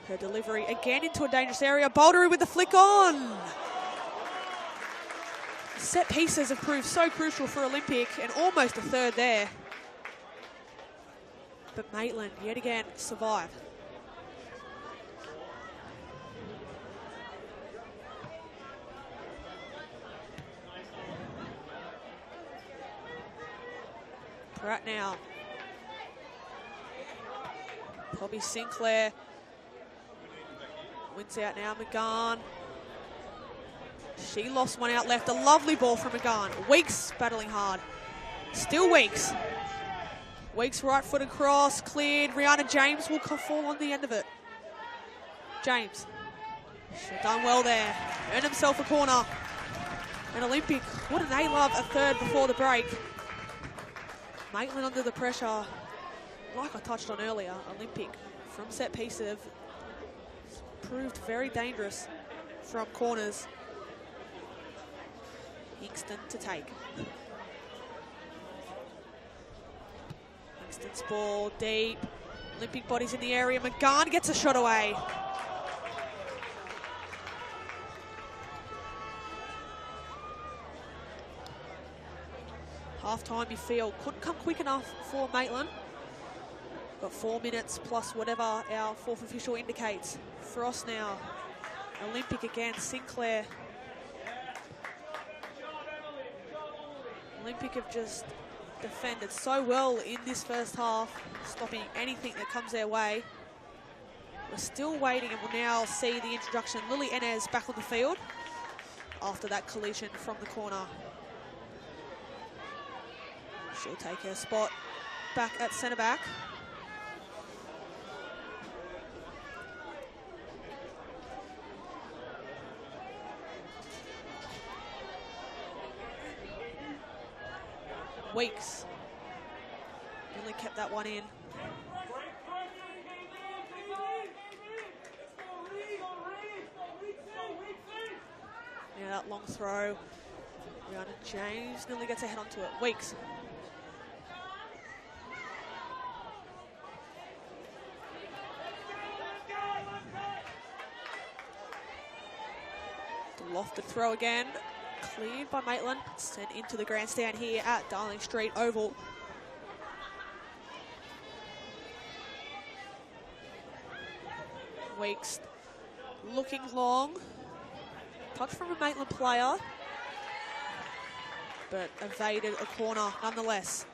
Her delivery again into a dangerous area. Baldery with the flick on. Set pieces have proved so crucial for Olympic, and almost a third there. But Maitland, yet again, survive. Pratt now. Poppy Sinclair wins out now. McGann. She lost one out left. A lovely ball from McGann. Weeks battling hard. Still Weeks. Weeks right-footed cross. Cleared. Rihanna James will fall on the end of it. James. She's done well there. Earned himself a corner. And Olympic, wouldn't they love a third before the break? Maitland under the pressure. Like I touched on earlier, Olympic from set pieces have proved very dangerous from corners. Hingston to take. Hingston's ball deep. Olympic bodies in the area. McGann gets a shot away. Half-time, you feel, couldn't come quick enough for Maitland. Got 4 minutes plus whatever our fourth official indicates. Frost now. Olympic again. Sinclair. Olympic have just defended so well in this first half, stopping anything that comes their way. We're still waiting, and we'll now see the introduction. Lily Inez back on the field after that collision from the corner. She'll take her spot back at centre back. Weeks. Really kept that one in. Now that long throw. Rihanna James nearly gets a head onto it. Weeks. Lofted throw again. Cleared by Maitland. Sent into the grandstand here at Darling Street Oval. Weeks looking long. Touch from a Maitland player, but evaded a corner nonetheless.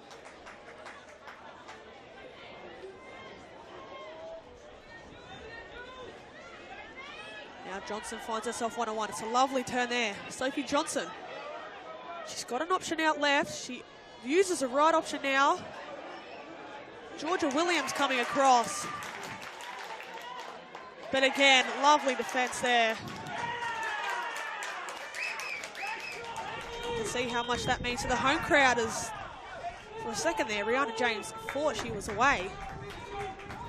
Now Johnson finds herself 1-on-1. It's a lovely turn there. Sophie Johnson. She's got an option out left. She uses a right option now. Georgia Williams coming across. But again, lovely defence there. You can see how much that means to the home crowd as for a second there, Rihanna James thought she was away.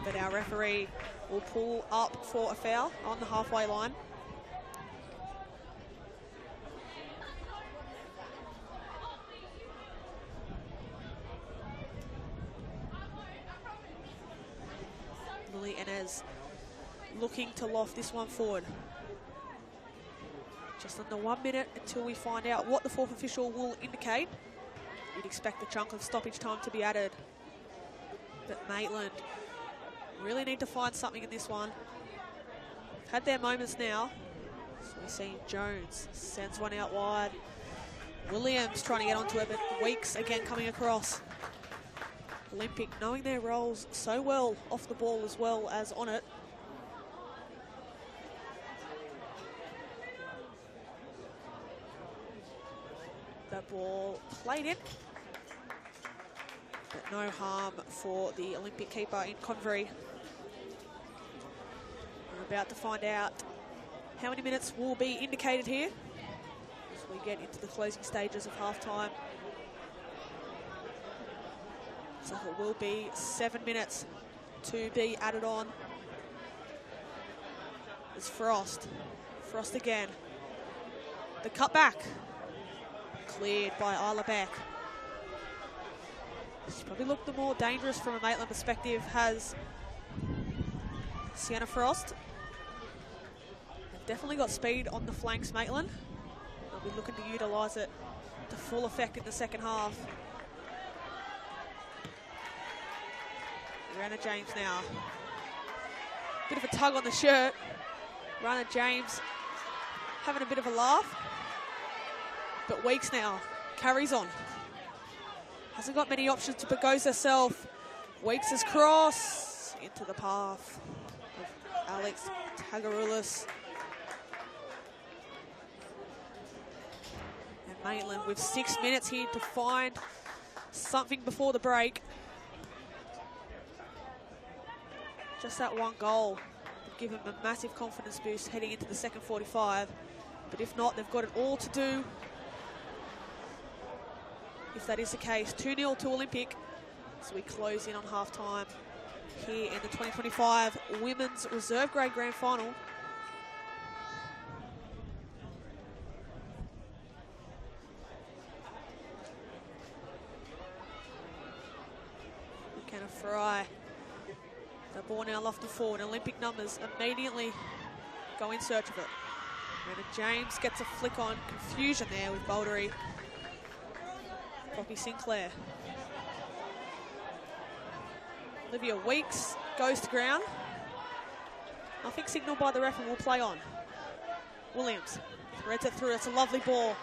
But our referee will pull up for a foul on the halfway line. Lily Enes looking to loft this one forward. Just under 1 minute until we find out what the fourth official will indicate. You'd expect a chunk of stoppage time to be added. But Maitland really need to find something in this one. They've had their moments now. So we're seeing Jones sends one out wide. Williams trying to get onto it, but Weeks again coming across. Olympic knowing their roles so well off the ball as well as on it. That ball played in, but no harm for the Olympic keeper in Convery. We're about to find out how many minutes will be indicated here as we get into the closing stages of halftime. So it will be 7 minutes to be added on. It's Frost. Frost again. The cutback. Cleared by Isla Beck. She probably looked the more dangerous from a Maitland perspective, has Sienna Frost. They've definitely got speed on the flanks, Maitland. They'll be looking to utilise it to full effect in the second half. Rihanna James now. Bit of a tug on the shirt. Rihanna James having a bit of a laugh. But Weeks now carries on. Hasn't got many options to propose herself. Weeks' cross into the path of Alex Tagaroulis. And Maitland with 6 minutes here to find something before the break. Just that one goal will give them a massive confidence boost heading into the second 45. But if not, they've got it all to do. If that is the case, 2-0 to Olympic. So we close in on halftime here in the 2025 Women's Reserve Grade Grand Final. McKenna Fry. The ball now lofted forward. Olympic numbers immediately go in search of it. Rihanna James gets a flick on. Confusion there with Bouldery. Poppy Sinclair. Olivia Weeks goes to ground. Nothing signalled by the ref and will play on. Williams threads it through. It's a lovely ball.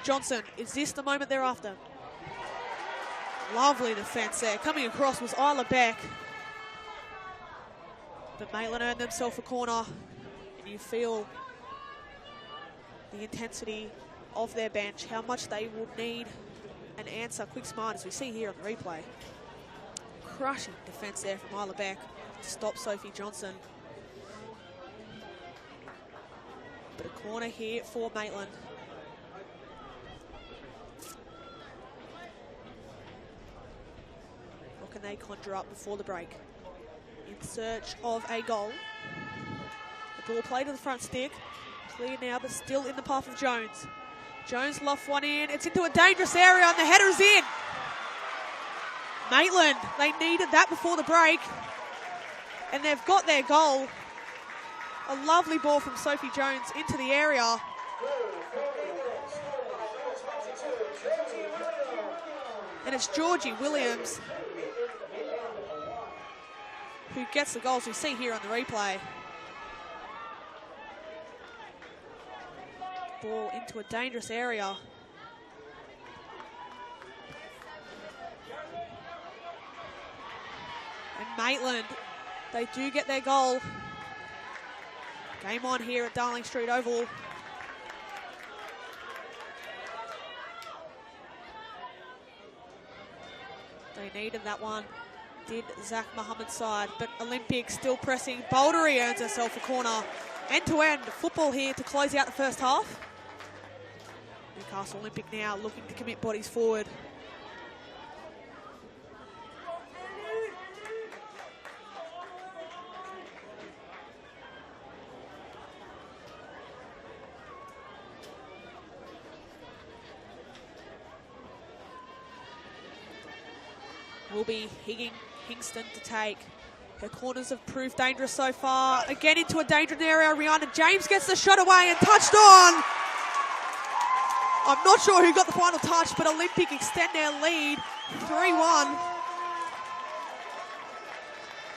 Johnson, is this the moment they're after? Lovely defence there. Coming across was Isla Beck. But Maitland earned themselves a corner. And you feel the intensity of their bench, how much they would need an answer quick smart, as we see here on the replay. Crushing defence there from Isla Beck to stop Sophie Johnson. But a corner here for Maitland. they conjure up before the break. In search of a goal. The ball played to the front stick. Clear now, but still in the path of Jones. Jones luffed one in. It's into a dangerous area, and the header's in. Maitland, they needed that before the break. And they've got their goal. A lovely ball from Sophie Jones into the area. And it's Georgie Williams who gets the goals we see here on the replay. Ball into a dangerous area. And Maitland, they do get their goal. Game on here at Darling Street Oval. They needed that one, did Zach Mohammed's side, but Olympic still pressing. Bouldery earns herself a corner. End-to-end football here to close out the first half. Newcastle Olympic now looking to commit bodies forward. Will be Hingston to take. Her corners have proved dangerous so far. Again into a dangerous area. Rihanna James gets the shot away and touched on. I'm not sure who got the final touch, but Olympic extend their lead 3-1.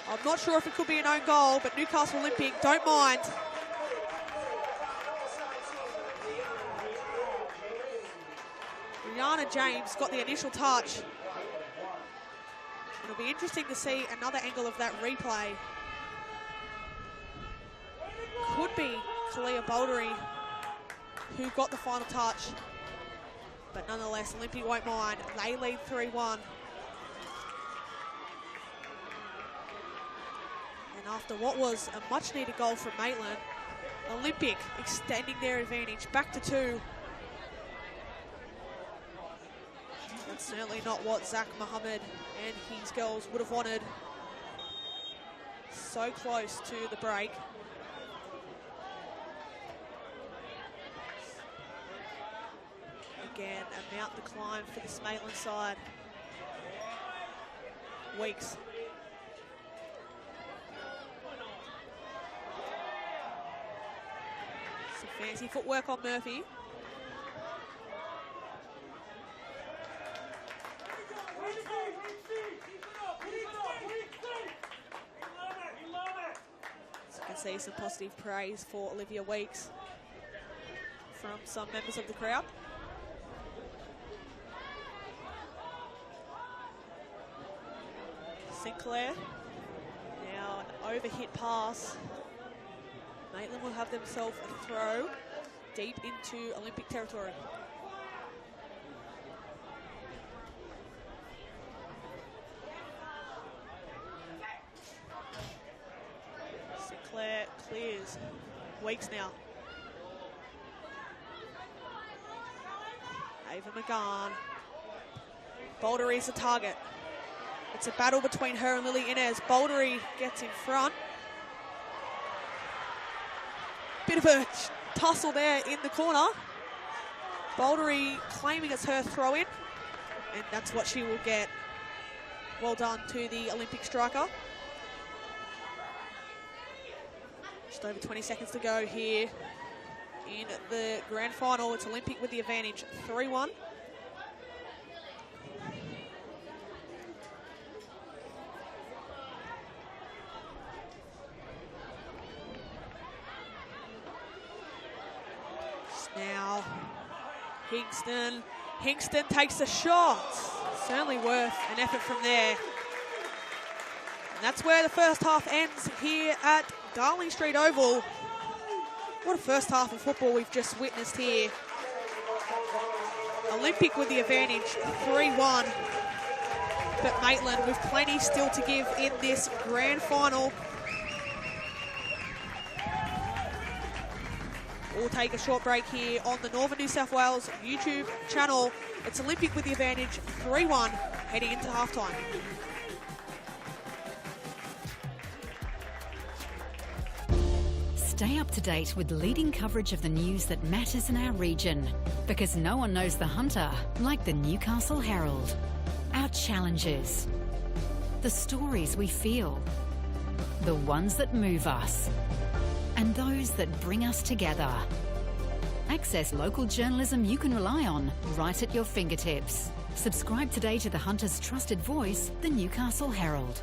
I'm not sure if it could be an own goal, but Newcastle Olympic don't mind. Rihanna James got the initial touch. It'll be interesting to see another angle of that replay. Could be Kalia Bouldery who got the final touch. But nonetheless, Olympic won't mind. They lead 3-1. And after what was a much needed goal from Maitland, Olympic extending their advantage back to 2. That's certainly not what Zach Mohammed and his girls would have wanted. So close to the break. Again, a mount decline for this Maitland side. Weeks. Some fancy footwork on Murphy. See some positive praise for Olivia Weeks from some members of the crowd. Sinclair, now an overhit pass. Maitland will have themselves a throw deep into Olympic territory. Clears. Weeks now. Ava McGahn. Bouldery is a target. It's a battle between her and Lily Inez. Bouldery gets in front. Bit of a tussle there in the corner. Bouldery claiming it's her throw-in, and that's what she will get. Well done to the Olympic striker. Just over 20 seconds to go here in the grand final. It's Olympic with the advantage, 3-1. Now, Hingston takes a shot. Certainly worth an effort from there. And that's where the first half ends here at Darling Street Oval. What a first half of football we've just witnessed here. Olympic with the advantage, 3-1. But Maitland with plenty still to give in this grand final. We'll take a short break here on the Northern New South Wales YouTube channel. It's Olympic with the advantage, 3-1, heading into halftime. Stay up to date with leading coverage of the news that matters in our region, because no one knows the Hunter like the Newcastle Herald. Our challenges, the stories we feel, the ones that move us, and those that bring us together. Access local journalism you can rely on right at your fingertips. Subscribe today to the Hunter's trusted voice, the Newcastle Herald.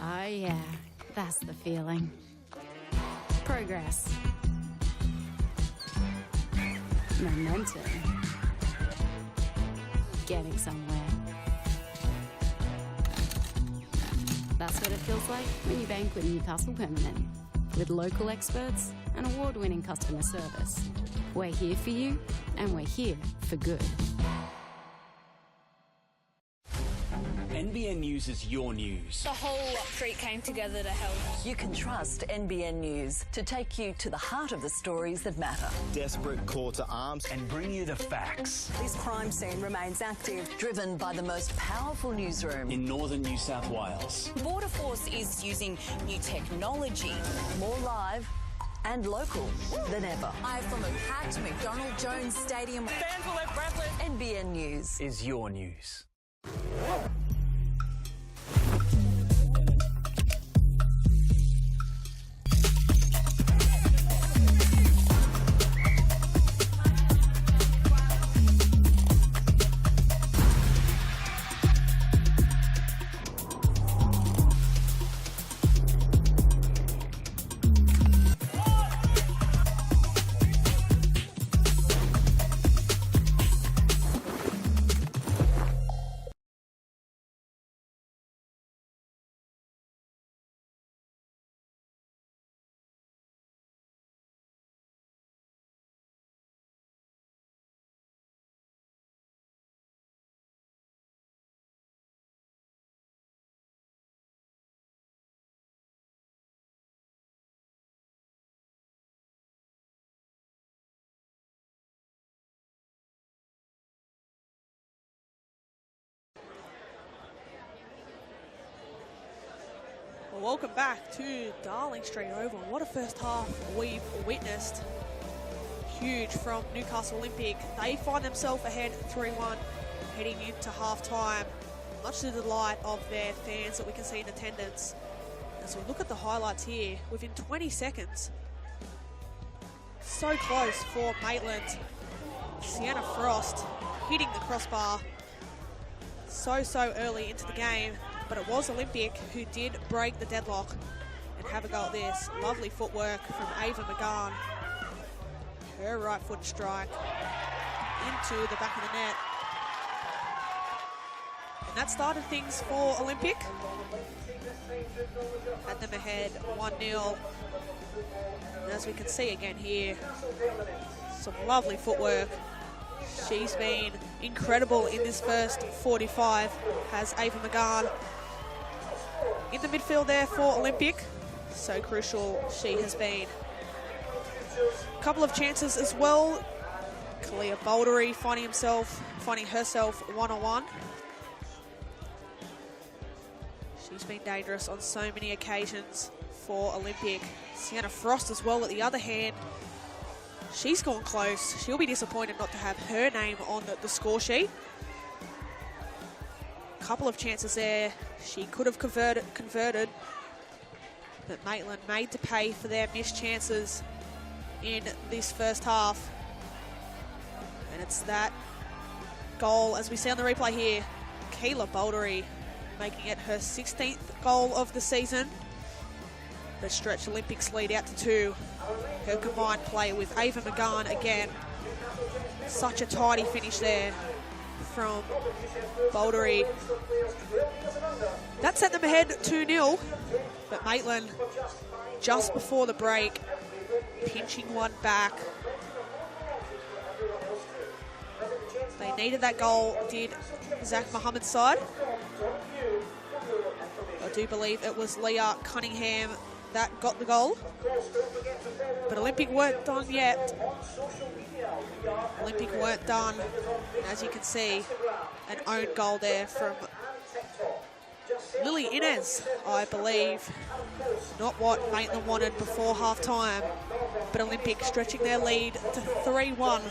Oh yeah, that's the feeling. Progress. Momentum. Getting somewhere. That's what it feels like when you bank with Newcastle Permanent. With local experts and award-winning customer service. We're here for you, and we're here for good. NBN News is your news. The whole street came together to help. You can trust NBN News to take you to the heart of the stories that matter. Desperate call to arms and bring you the facts. This crime scene remains active. Driven by the most powerful newsroom. In northern New South Wales. Border Force is using new technology. More live and local than ever. Live from a packed McDonald Jones Stadium. Fans were left breathless. NBN News Is your news. Well, welcome back to Darling Street Oval. What a first half we've witnessed. Huge from Newcastle Olympic. They find themselves ahead 3-1 heading into half-time, much to the delight of their fans that we can see in attendance. As we look at the highlights here, within 20 seconds, so close for Maitland. Sienna Frost hitting the crossbar so early into the game. But it was Olympic who did break the deadlock and have a go at this. Lovely footwork from Ava McGann. Her right foot strike into the back of the net. And that started things for Olympic. Had them ahead 1-0. And as we can see again here, some lovely footwork. She's been incredible in this first 45, has Ava McGann. In the midfield there for Olympic, so crucial she has been. A couple of chances as well. Kalia Bouldery finding herself one-on-one. She's been dangerous on so many occasions for Olympic. Sienna Frost as well at the other hand. She's gone close. She'll be disappointed not to have her name on the score sheet. Couple of chances there. She could have converted, but Maitland made to pay for their missed chances in this first half. And it's that goal, as we see on the replay here, Keela Bouldery making it her 16th goal of the season. But stretched Olympics lead out to 2. Her combined play with Ava McGahn again. Such a tidy finish there from Bouldery. That sent them ahead 2-0, but Maitland, just before the break, pinching one back. They needed that goal, did Zach Muhammad's side. I do believe it was Leah Cunningham that got the goal. But Olympic weren't done yet. Olympic weren't done. As you can see, an own goal there from Lily Inez, I believe. Not what Maitland wanted before half-time, but Olympic stretching their lead to 3-1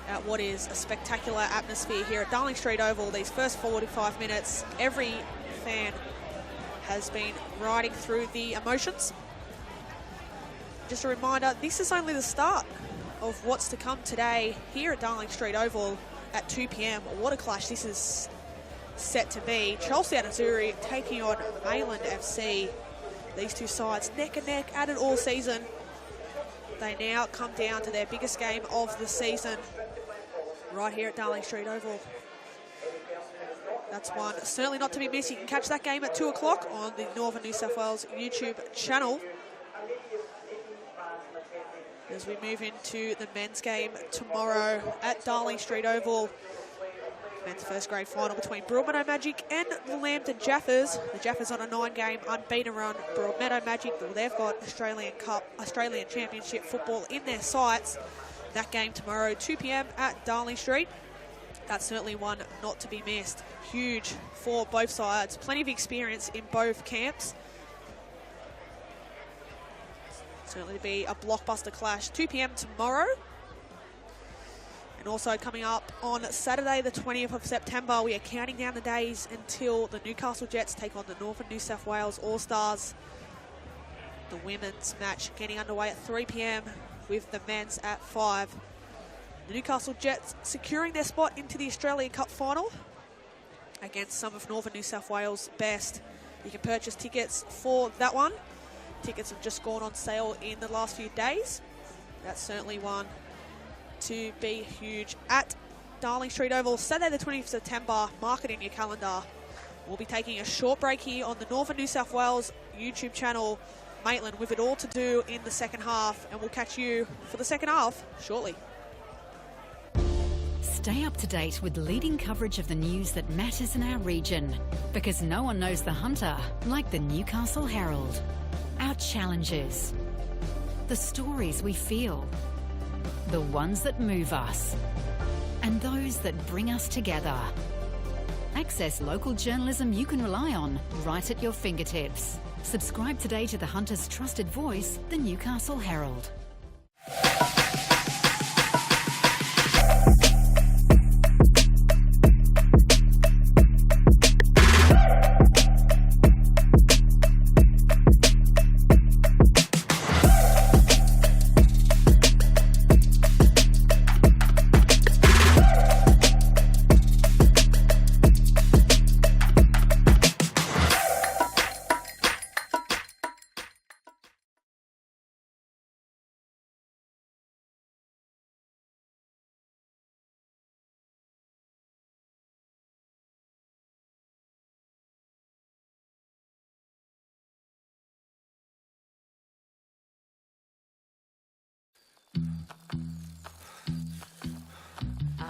at what is a spectacular atmosphere here at Darling Street Oval. These first 45 minutes, every fan has been riding through the emotions. Just a reminder, this is only the start of what's to come today here at Darling Street Oval at 2 p.m. What a clash this is set to be. Chelsea and Azuri taking on Maitland FC. These two sides neck and neck at it all season. They now come down to their biggest game of the season right here at Darling Street Oval. That's one certainly not to be missed. You can catch that game at 2 o'clock on the Northern New South Wales YouTube channel. As we move into the men's game tomorrow at Darling Street Oval. Men's first grade final between Broadmeadow Magic and the Lambton Jaffers. The Jaffers on a 9-game unbeaten run. Broadmeadow Magic, well, they've got Australian Championship football in their sights. That game tomorrow, 2 p.m. at Darling Street. That's certainly one not to be missed. Huge for both sides. Plenty of experience in both camps. Certainly to be a blockbuster clash. 2 p.m. tomorrow. And also coming up on Saturday, the 20th of September, we are counting down the days until the Newcastle Jets take on the Northern New South Wales All-Stars. The women's match getting underway at 3 p.m. with the men's at 5. The Newcastle Jets securing their spot into the Australian Cup final against some of Northern New South Wales' best. You can purchase tickets for that one. Tickets have just gone on sale in the last few days. That's certainly one to be huge at Darling Street Oval. Saturday the 20th of September, mark it in your calendar. We'll be taking a short break here on the Northern New South Wales YouTube channel, Maitland, with it all to do in the second half, and we'll catch you for the second half shortly. Stay up to date with leading coverage of the news that matters in our region, because no one knows the Hunter like the Newcastle Herald. Our challenges, the stories we feel, the ones that move us, and those that bring us together. Access local journalism you can rely on right at your fingertips. Subscribe today to the Hunter's trusted voice, the Newcastle Herald.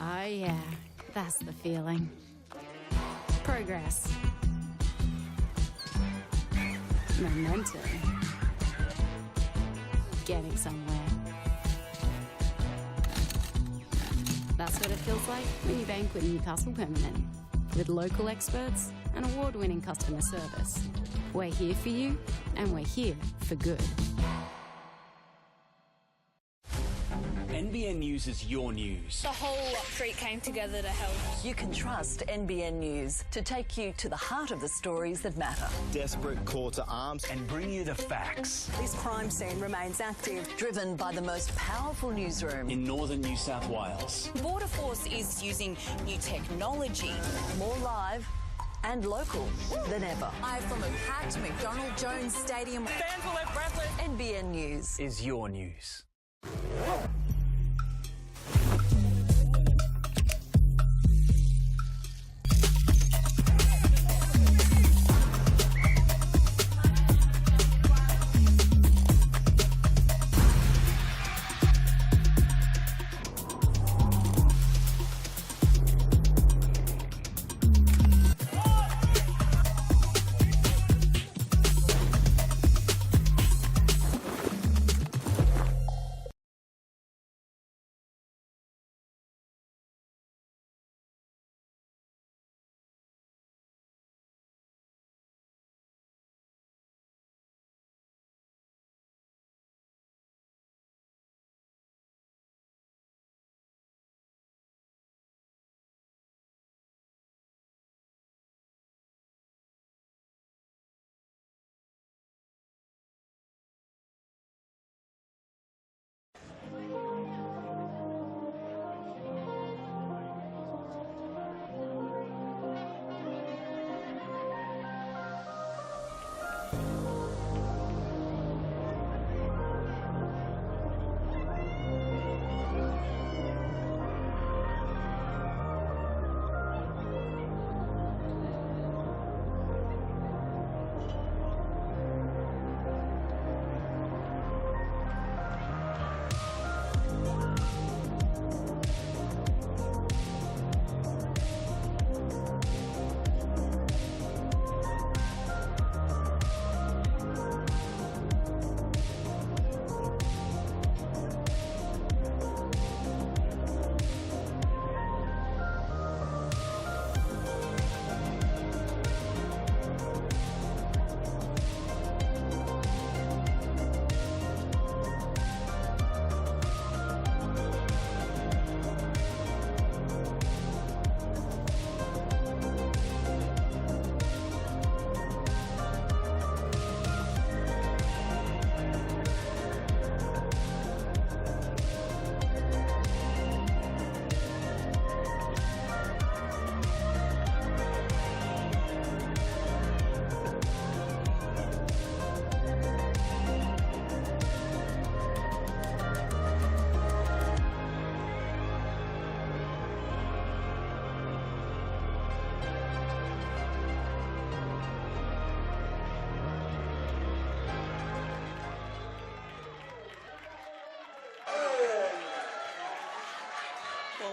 Oh yeah, that's the feeling. Progress. Momentum. Getting somewhere. That's what it feels like when you bank with Newcastle Permanent. With local experts and award-winning customer service. We're here for you, and we're here for good. NBN News is your news. The whole street came together to help. You can trust NBN News to take you to the heart of the stories that matter. Desperate call to arms and bring you the facts. This crime scene remains active. Driven by the most powerful newsroom. In northern New South Wales. Border Force is using new technology. More live and local than ever. Live from a packed McDonald Jones Stadium. Fans will have breathless. NBN News Is your news.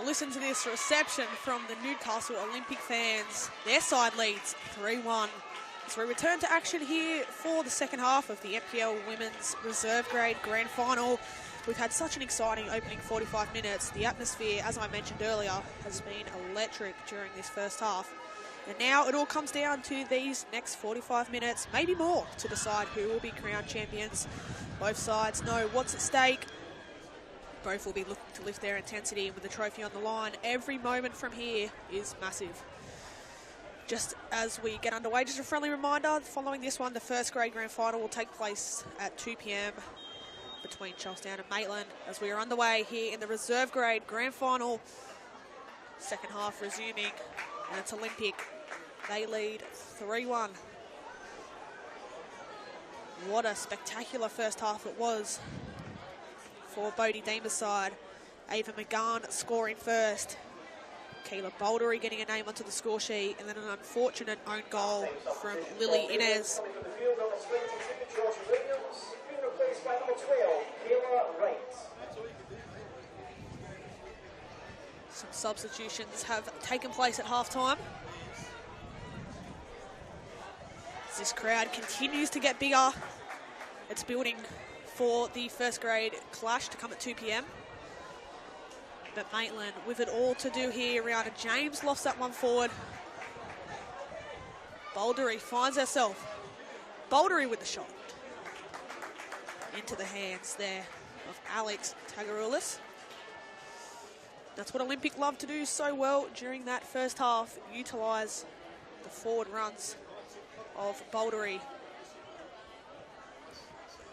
Well, listen to this reception from the Newcastle Olympic fans. Their side leads 3-1. As we return to action here for the second half of the NPL Women's Reserve Grade Grand Final. We've had such an exciting opening 45 minutes. The atmosphere, as I mentioned earlier, has been electric during this first half. And now it all comes down to these next 45 minutes, maybe more, to decide who will be crowned champions. Both sides know what's at stake. Both will be looking to lift their intensity, and with the trophy on the line, every moment from here is massive. Just as we get underway, just a friendly reminder, following this one, the first grade grand final will take place at 2 p.m. between Charlestown and Maitland, as we are underway here in the reserve grade grand final. Second half resuming, and it's Olympic. They lead 3-1. What a spectacular first half it was for Bodie Deemer's side. Ava McGann scoring first. Keela Baldery getting a name onto the score sheet, and then an unfortunate own goal from Lily Inez. Some substitutions have taken place at halftime. As this crowd continues to get bigger, it's building for the first grade clash to come at 2 p.m. But Maitland with it all to do here. Rihanna James lofts that one forward. Baldery finds herself. Baldery with the shot. Into the hands there of Alex Tagaroulis. That's what Olympic love to do so well during that first half, utilise the forward runs of Bouldery.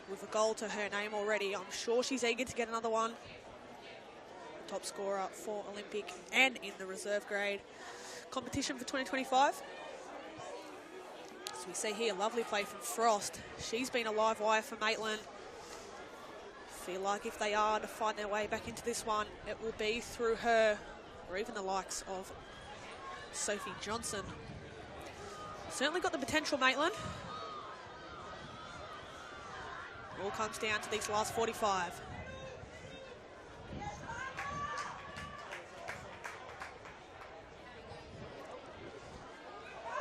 With a goal to her name already, I'm sure she's eager to get another one. Top scorer for Olympic and in the reserve grade competition for 2025. So we see here, lovely play from Frost. She's been a live wire for Maitland. Feel like if they are to find their way back into this one, it will be through her or even the likes of Sophie Johnson. Certainly got the potential, Maitland. All comes down to these last 45.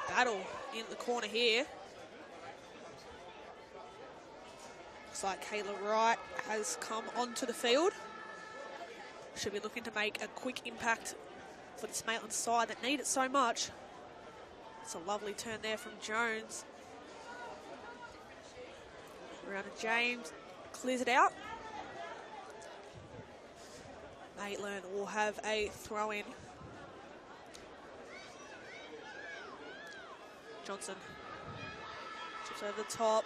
Battle in the corner here. Looks like Kayla Wright has come onto the field. Should be looking to make a quick impact for this Maitland side that need it so much. It's a lovely turn there from Jones. Around to James, clears it out. Maitland will have a throw in. Johnson chips over the top.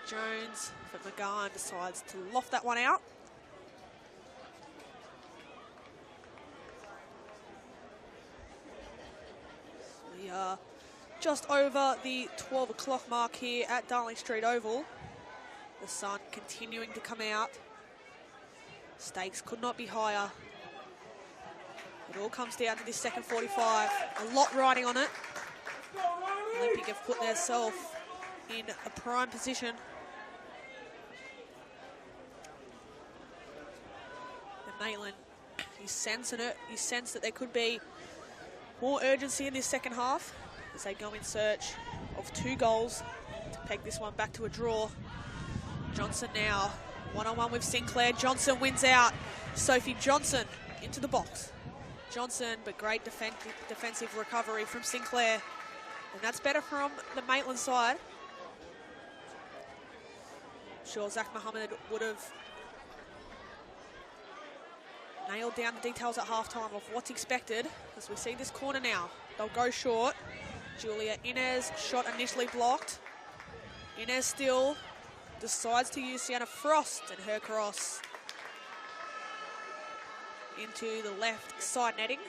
Jones, but McGowan decides to loft that one out. We are just over the 12 o'clock mark here at Darling Street Oval. The sun continuing to come out. Stakes could not be higher. It all comes down to this second 45. A lot riding on it. Olympic have put themselves in a prime position. And Maitland, you sensing it. You sense that there could be more urgency in this second half as they go in search of 2 goals to peg this one back to a draw. Johnson now, one-on-one with Sinclair. Johnson wins out. Sophie Johnson into the box. Johnson, but great defensive recovery from Sinclair. And that's better from the Maitland side. I'm sure Zach Mohammed would have nailed down the details at halftime of what's expected. As we see this corner now, they'll go short. Julia Inez, shot initially blocked. Inez still decides to use Sienna Frost and her cross into the left side netting.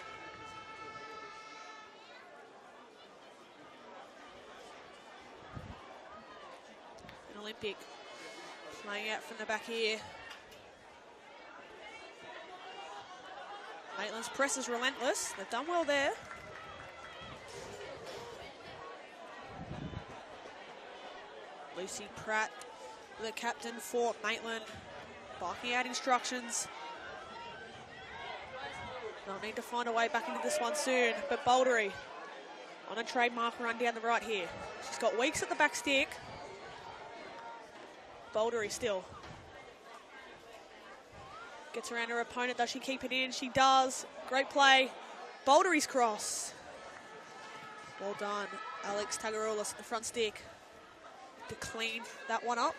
And Olympic playing out from the back here. Maitland's press is relentless. They've done well there. Lucy Pratt, the captain for Maitland, barking out instructions. They'll need to find a way back into this one soon. But Bouldery on a trademark run down the right here. She's got Weeks at the back stick. Bouldery still. Gets around her opponent. Does she keep it in? She does. Great play. Bouldery's cross. Well done. Alex Tagaroulas at the front stick to clean that one up.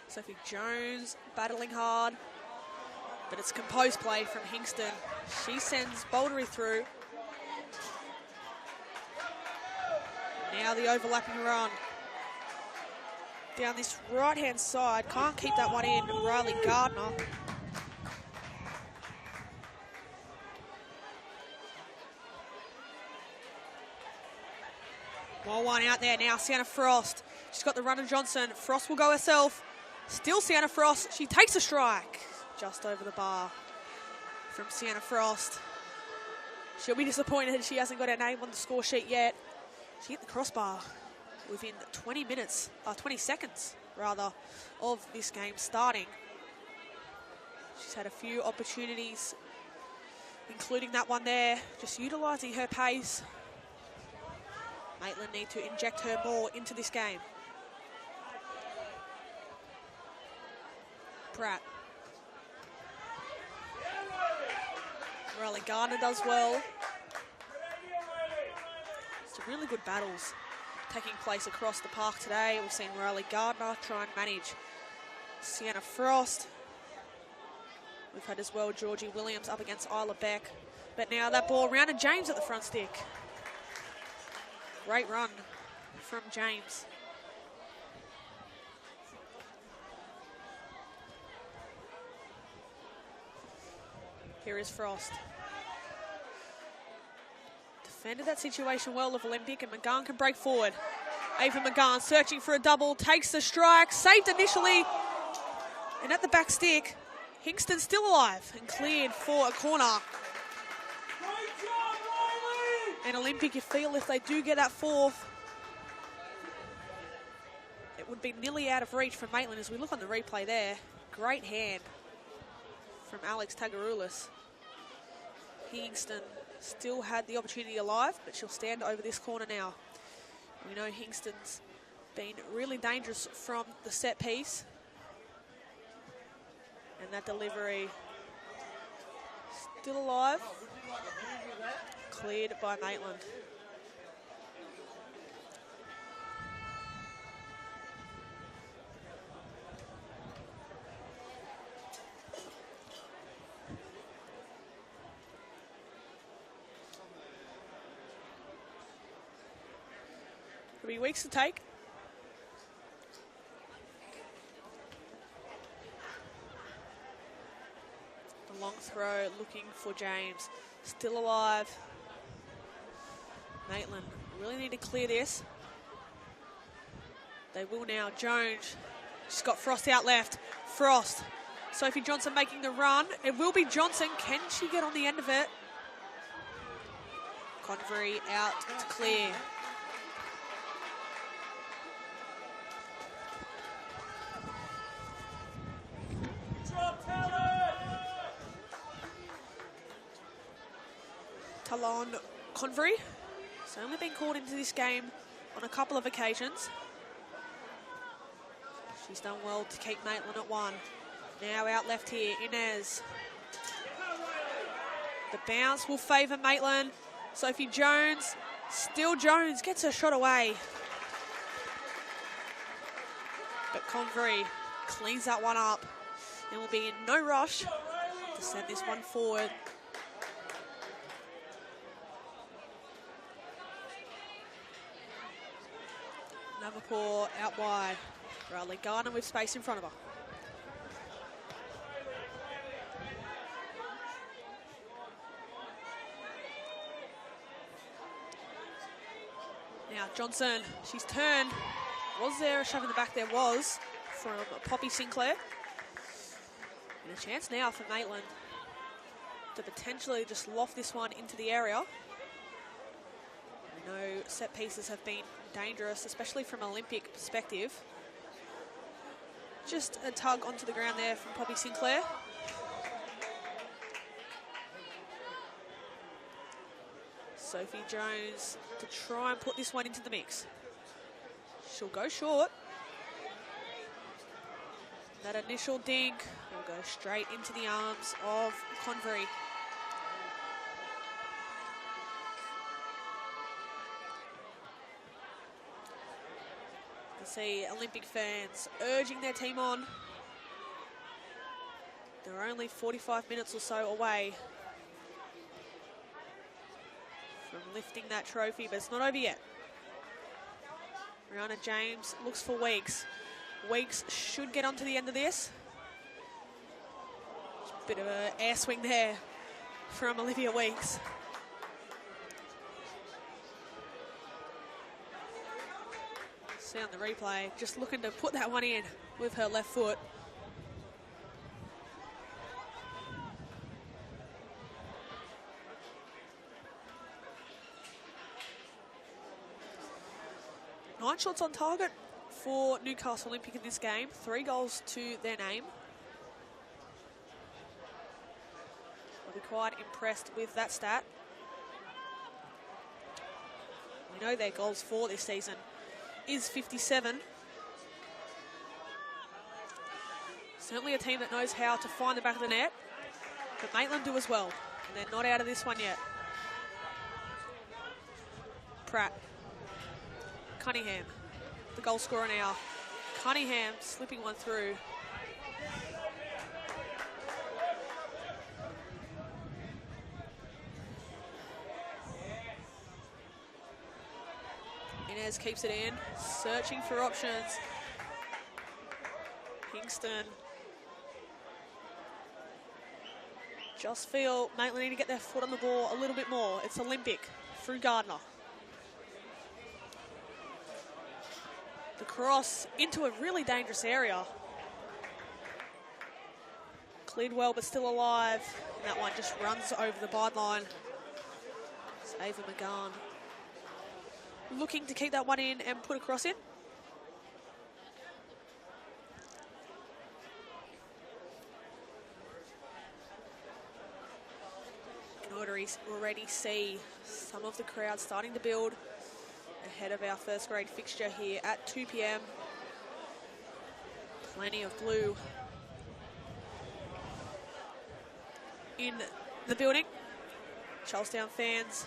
Sophie Jones battling hard, but it's composed play from Hingston. She sends Bouldery through. Now the overlapping run. Down this right-hand side, can't keep that one in, Riley Gardner. Well, one out there now, Sienna Frost. She's got the run of Johnson. Frost will go herself. Still Sienna Frost. She takes a strike. Just over the bar from Sienna Frost. She'll be disappointed she hasn't got her name on the score sheet yet. She hit the crossbar within 20 seconds rather, of this game starting. She's had a few opportunities, including that one there, just utilising her pace. Maitland need to inject her more into this game. Pratt. Riley Gardner does well. Some really good battles taking place across the park today. We've seen Riley Gardner try and manage Sienna Frost. We've had as well Georgie Williams up against Isla Beck. But now that ball round to James at the front stick. Great run from James. Here is Frost. Defended that situation well of Olympic, and McGahn can break forward. Ava McGahn searching for a double, takes the strike, saved initially, and at the back stick, Hingston still alive and cleared for a corner. And Olympic, you feel if they do get that fourth, it would be nearly out of reach for Maitland. As we look on the replay there, great hand from Alex Tagaroulis. Hingston still had the opportunity alive, but she'll stand over this corner now. We know Hingston's been really dangerous from the set piece. And that delivery still alive. Cleared by Maitland. It'll be weeks to take. The long throw looking for James. Still alive. Maitland really need to clear this. They will now. Jones. She's got Frost out left. Frost. Sophie Johnson making the run. It will be Johnson. Can she get on the end of it? Convery out to clear. Talon Convery has only been called into this game on a couple of occasions. She's done well to keep Maitland at one. Now out left here, Inez. The bounce will favour Maitland. Sophie Jones, still Jones, gets her shot away. But Convery cleans that one up and will be in no rush to send this one forward. Navapour out wide. Riley Gardner with space in front of her. Now Johnson, she's turned. Was there a shove in the back? There was from Poppy Sinclair. And a chance now for Maitland to potentially just loft this one into the area. I know set pieces have been dangerous, especially from an Olympic perspective. Just a tug onto the ground there from Poppy Sinclair. Sophie Jones to try and put this one into the mix. She'll go short. That initial dink will go straight into the arms of Convery. See Olympic fans urging their team on. They're only 45 minutes or so away from lifting that trophy, but it's not over yet. Rihanna James looks for Weeks. Weeks should get onto the end of this. Bit of an air swing there from Olivia Weeks. See on the replay, just looking to put that one in with her left foot. Nine shots on target for Newcastle Olympic in this game. 3 goals to their name. I'll be quite impressed with that stat. We know their goals for this season is 57. Certainly a team that knows how to find the back of the net, but Maitland do as well, and they're not out of this one yet. Pratt Cunningham, the goal scorer now. Cunningham slipping one through. Inez keeps it in, searching for options. Hingston. Just feel Maitland need to get their foot on the ball a little bit more. It's Olympic through Gardner. The cross into a really dangerous area. Cleared well, but still alive. And that one just runs over the byline. It's Ava McGann looking to keep that one in and put a cross in. Already see some of the crowd starting to build ahead of our first grade fixture here at 2 p.m. Plenty of blue in the building. Charlestown fans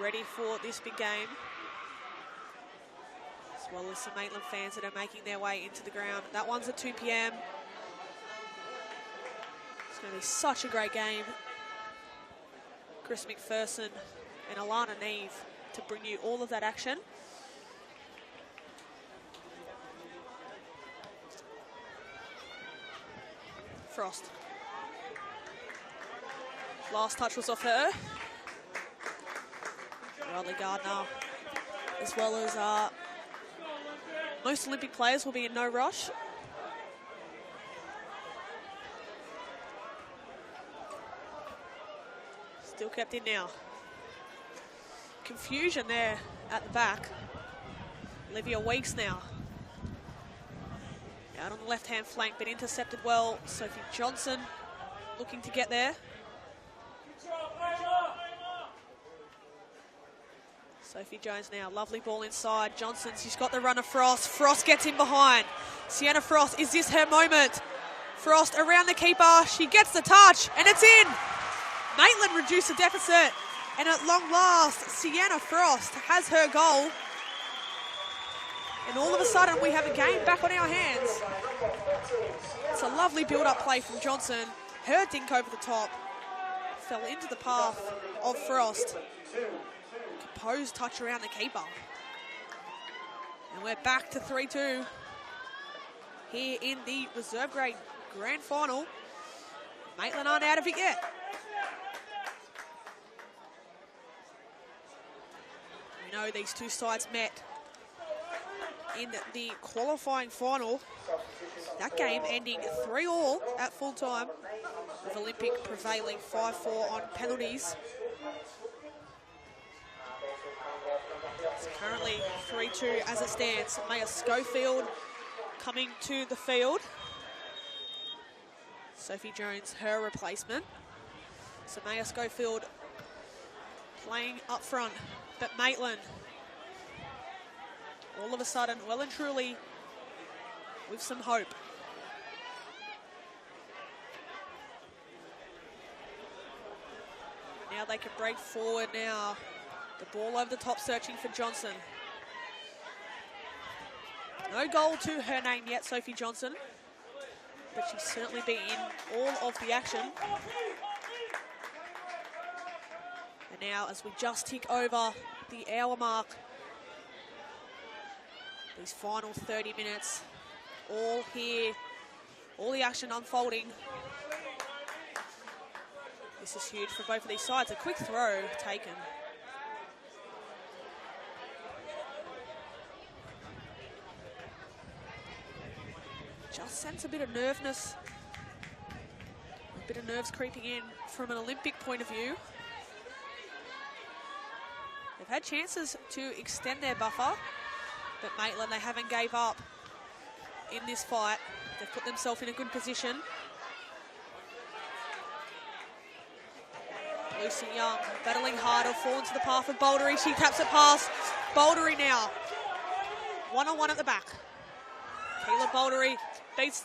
ready for this big game, as well as some Maitland fans that are making their way into the ground. That one's at 2 p.m. It's going to be such a great game. Chris McPherson and Alana Neve to bring you all of that action. Frost. Last touch was off her. Riley Gardner, as well as most Olympic players, will be in no rush. Still kept in now. Confusion there at the back. Olivia Weeks now. Out on the left-hand flank, but intercepted well. Sophie Johnson looking to get there. Sophie Jones now, lovely ball inside. Johnson, she's got the run of Frost. Frost gets in behind. Sienna Frost, is this her moment? Frost around the keeper, she gets the touch, and it's in! Maitland reduced the deficit, and at long last, Sienna Frost has her goal. And all of a sudden, we have a game back on our hands. It's a lovely build-up play from Johnson. Her dink over the top fell into the path of Frost. Composed touch around the keeper. And we're back to 3-2 here in the reserve grade grand final. Maitland aren't out of it yet. We know these two sides met in the qualifying final. That game ending 3-3 at full time, with Olympic prevailing 5-4 on penalties. It's currently 3-2 as it stands. Maya Schofield coming to the field. Sophie Jones, her replacement. So Maya Schofield playing up front. But Maitland, all of a sudden, well and truly, with some hope. Now they can break forward now. The ball over the top, searching for Johnson. No goal to her name yet, Sophie Johnson, but she's certainly been in all of the action. And now, as we just tick over the hour mark, these final 30 minutes, all here, all the action unfolding. This is huge for both of these sides. A quick throw taken. Just sense a bit of nervousness, a bit of nerves creeping in from an Olympic point of view. They've had chances to extend their buffer, but Maitland, they haven't gave up in this fight. They've put themselves in a good position. Lucy Young battling hard, will fall into the path of Bouldery. She taps it past Bouldery now. One-on-one at the back. Keela Bouldery beats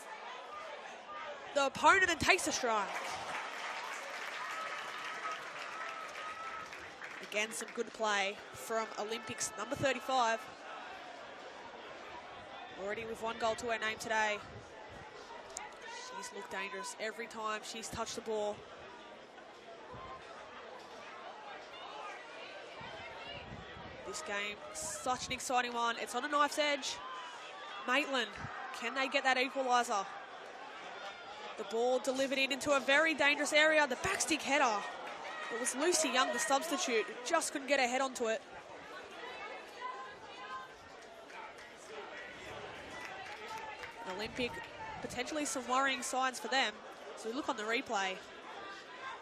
the opponent and takes a strike. Again, some good play from Olympics number 35. Already with 1 goal to her name today. She's looked dangerous every time she's touched the ball. This game, such an exciting one. It's on a knife's edge. Maitland, can they get that equaliser? The ball delivered into a very dangerous area. The backstick header. It was Lucy Young, the substitute, who just couldn't get her head onto it. Olympic, potentially some worrying signs for them. So we look on the replay.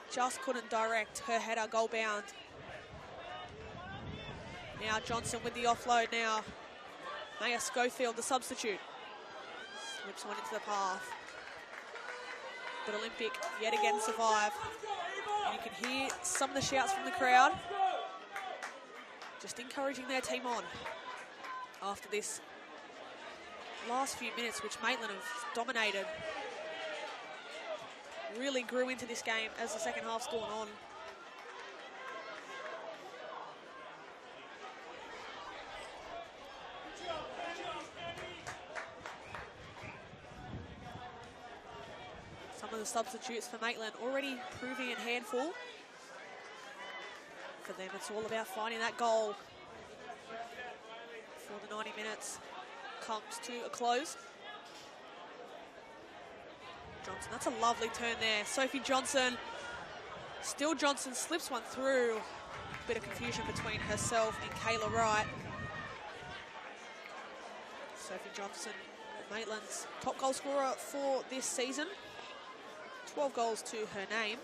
Just couldn't direct her header goal bound. Now Johnson with the offload now. Maya Schofield, the substitute. Slips one into the path. But Olympic yet again survive. And you can hear some of the shouts from the crowd. Just encouraging their team on after this last few minutes, which Maitland have dominated. Really grew into this game as the second half's gone on. Some of the substitutes for Maitland already proving a handful. For them, it's all about finding that goal before the 90 minutes comes to a close. Johnson, that's a lovely turn there. Sophie Johnson, still Johnson slips one through. Bit of confusion between herself and Kayla Wright. Sophie Johnson, Maitland's top goal scorer for this season. 12 goals to her name.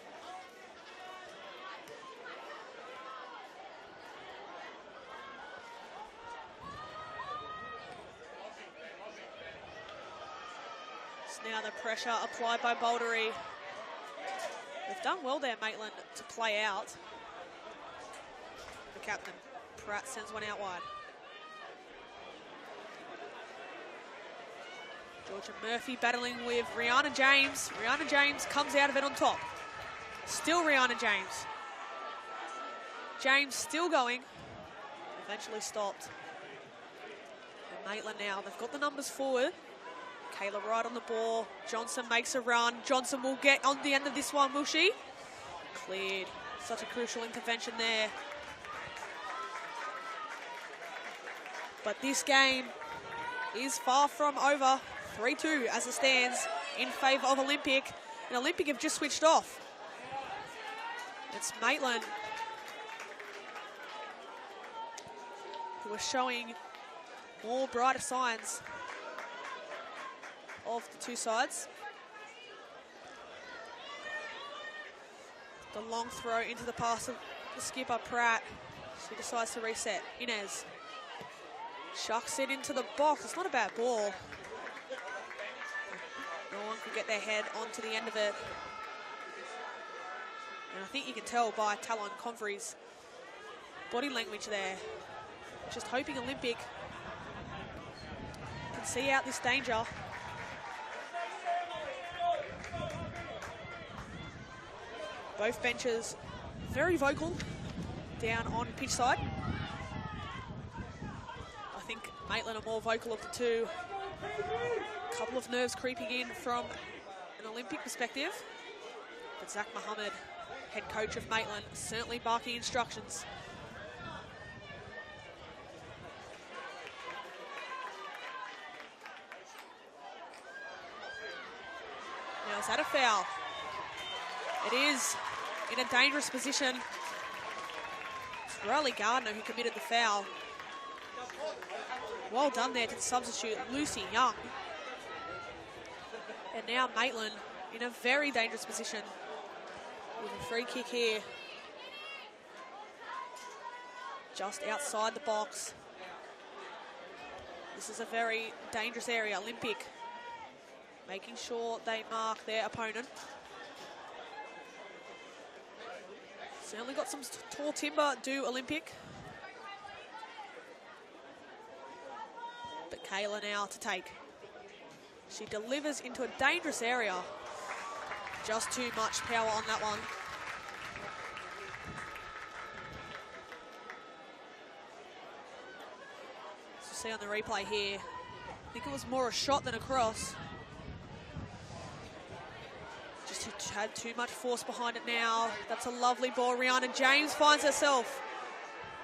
Now the pressure applied by Bouldery. They've done well there, Maitland, to play out. The captain, Pratt, sends one out wide. Georgia Murphy battling with Rihanna James. Rihanna James comes out of it on top. Still Rihanna James. James still going. Eventually stopped. And Maitland now, they've got the numbers forward. Kayla Wright on the ball. Johnson makes a run. Johnson will get on the end of this one, will she? Cleared. Such a crucial intervention there. But this game is far from over. 3-2 as it stands in favour of Olympic. And Olympic have just switched off. It's Maitland who are showing more brighter signs of the two sides. The long throw into the pass of the skipper, Pratt. She decides to reset. Inez chucks it into the box. It's not a bad ball. No one could get their head onto the end of it. And I think you can tell by Talon Convery's body language there. Just hoping Olympic can see out this danger. Both benches very vocal down on pitch side. I think Maitland are more vocal of the two. A couple of nerves creeping in from an Olympic perspective. But Zach Mohammed, head coach of Maitland, certainly barking instructions. Now, is that a foul? It is in a dangerous position. It's Riley Gardner who committed the foul. Well done there to the substitute, Lucy Young. And now Maitland in a very dangerous position with a free kick here. Just outside the box. This is a very dangerous area. Olympic making sure they mark their opponent. Certainly got some tall timber, do Olympic. But Kayla now to take. She delivers into a dangerous area. Just too much power on that one. see on the replay here. I think it was more a shot than a cross. Just had too much force behind it now. That's a lovely ball. Rihanna James finds herself.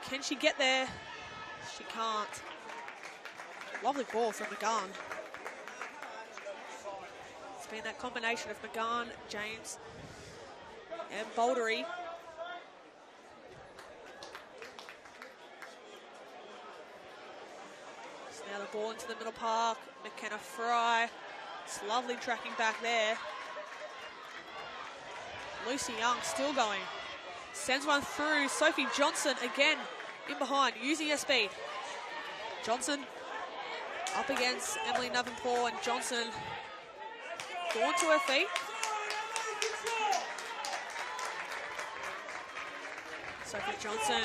Can she get there? She can't. Lovely ball from McGann. It's been that combination of McGann, James, and Bouldery. So now the ball into the middle park. McKenna Fry. It's lovely tracking back there. Lucy Young still going. Sends one through. Sophie Johnson again in behind, using her speed. Johnson up against Emily Navenport, and Johnson going to her feet. Sophie Johnson,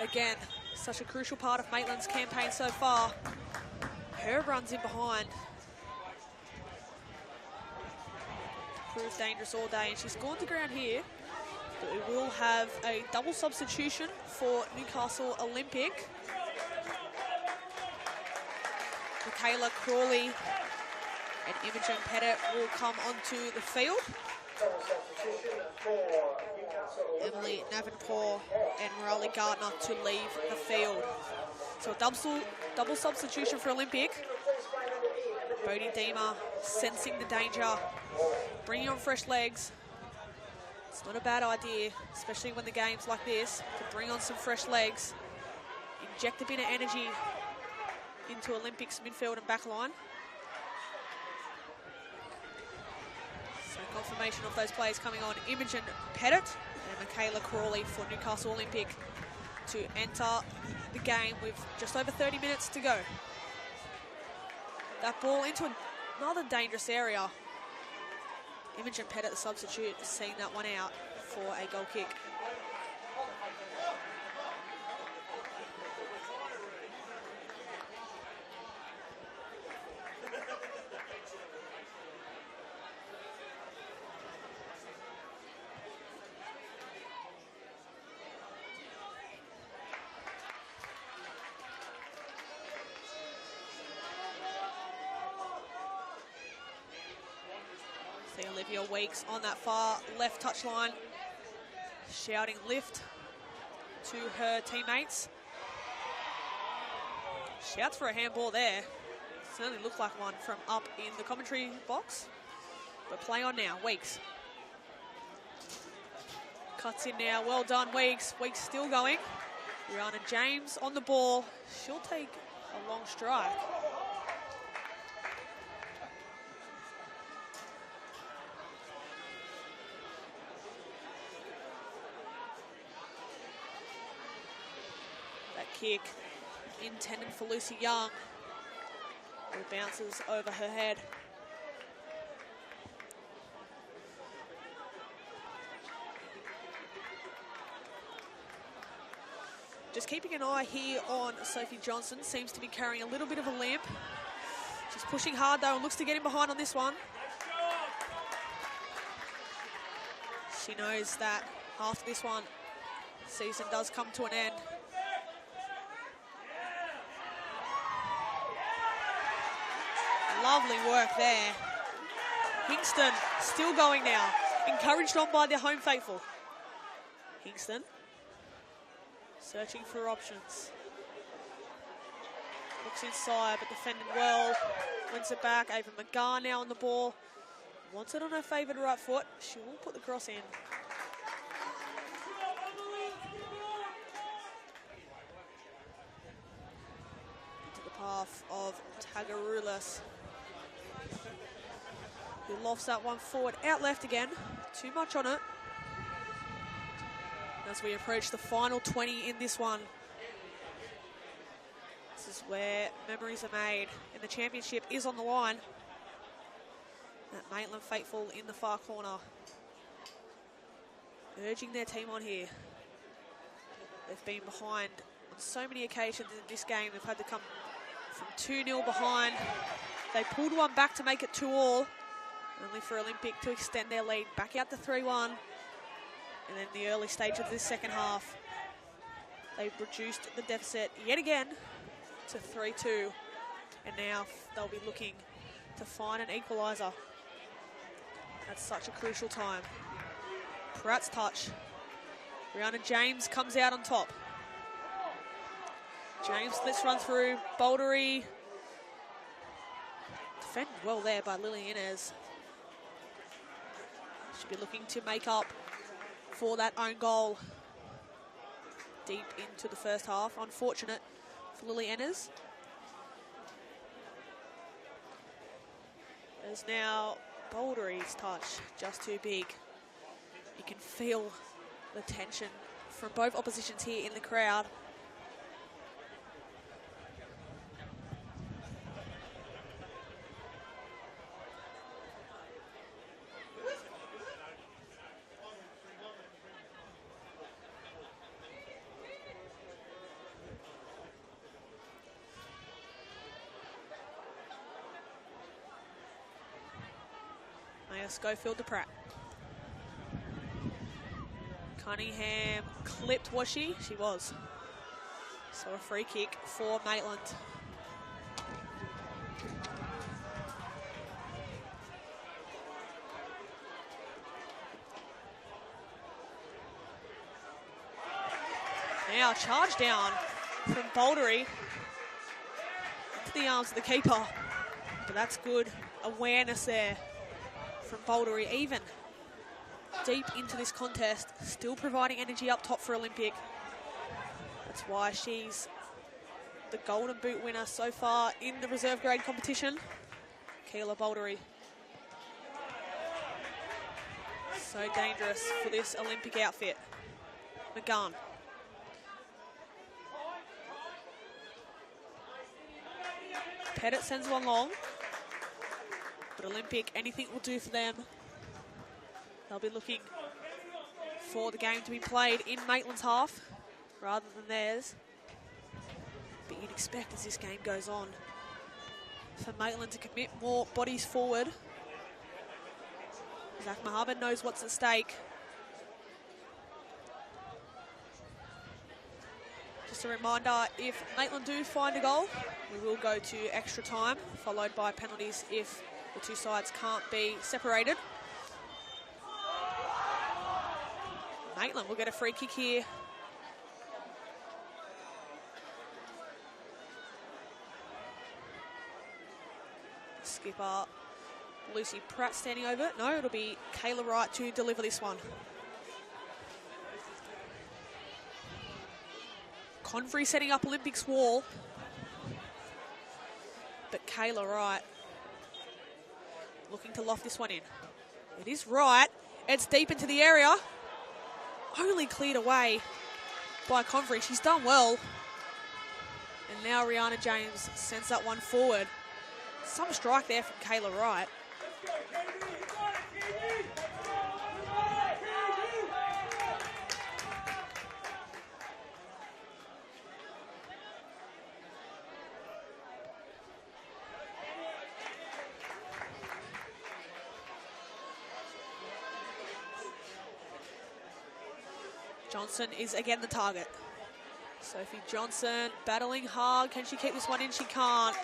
again, such a crucial part of Maitland's campaign so far. Her runs in behind. Proves dangerous all day, and she's gone to ground here. But we will have a double substitution for Newcastle Olympic. Michaela Crawley and Imogen Pettit will come onto the field. Emily Navenport and Riley Gardner to leave the field. So a double substitution for Olympic. Bodie Deemer sensing the danger, bringing on fresh legs. It's not a bad idea, especially when the game's like this, to bring on some fresh legs, inject a bit of energy into Olympics midfield and back line. So confirmation of those players coming on. Imogen Pettit and Michaela Crawley for Newcastle Olympic to enter the game with just over 30 minutes to go. That ball into another dangerous area. Imogen Pettit, the substitute, seeing that one out for a goal kick. See Olivia Weeks on that far left touchline, shouting lift to her teammates. Shouts for a handball there. Certainly looked like one from up in the commentary box. But play on now, Weeks. Cuts in now, well done Weeks. Weeks still going. Rihanna James on the ball. She'll take a long strike. Kick intended for Lucy Young. It bounces over her head. Just keeping an eye here on Sophie Johnson. Seems to be carrying a little bit of a limp. She's pushing hard though and looks to get in behind on this one. She knows that after this one, season does come to an end. Lovely work there. Hingston still going now. Encouraged on by the home faithful. Hingston searching for options. Looks inside but defended well. Wins it back. Ava McGann now on the ball. Wants it on her favoured right foot. She will put the cross in. Into the path of Tagarulas, who lofts that one forward, out left again. Too much on it. As we approach the final 20 in this one. This is where memories are made, and the championship is on the line. That Maitland faithful in the far corner, urging their team on here. They've been behind on so many occasions in this game. They've had to come from 2-0 behind. They pulled one back to make it 2-2. Only for Olympic to extend their lead back out to 3-1. And then the early stage of this second half, they've reduced the deficit yet again to 3-2. And now they'll be looking to find an equaliser at such a crucial time. Pratt's touch. Brianna James comes out on top. James, let's run through. Bouldery. Defended well there by Lily Inez. Should be looking to make up for that own goal deep into the first half. Unfortunate for Lily Inez. There's now Bouldery's touch, just too big. You can feel the tension from both oppositions here in the crowd. Schofield to Pratt. Cunningham clipped, was she? She was. So a free kick for Maitland. Now charge down from Bouldery into the arms of the keeper. But that's good awareness there from Bouldery, even deep into this contest, still providing energy up top for Olympic. That's why she's the Golden Boot winner so far in the reserve grade competition. Keela Bouldery. So dangerous for this Olympic outfit. McGann. Pettit sends one long. But Olympic, anything will do for them. They'll be looking for the game to be played in Maitland's half rather than theirs. But you'd expect as this game goes on for Maitland to commit more bodies forward. Zach Mohammed knows what's at stake. Just a reminder, if Maitland do find a goal, we will go to extra time, followed by penalties if the two sides can't be separated. Maitland will get a free kick here. Skipper Lucy Pratt standing over it. No, it'll be Kayla Wright to deliver this one. Convery setting up Olympics wall. But Kayla Wright looking to loft this one in. It is right. It's deep into the area. Only cleared away by Convery. She's done well. And now Rihanna James sends that one forward. Some strike there from Kayla Wright. Johnson is again the target. Sophie Johnson battling hard. Can she keep this one in? She can't.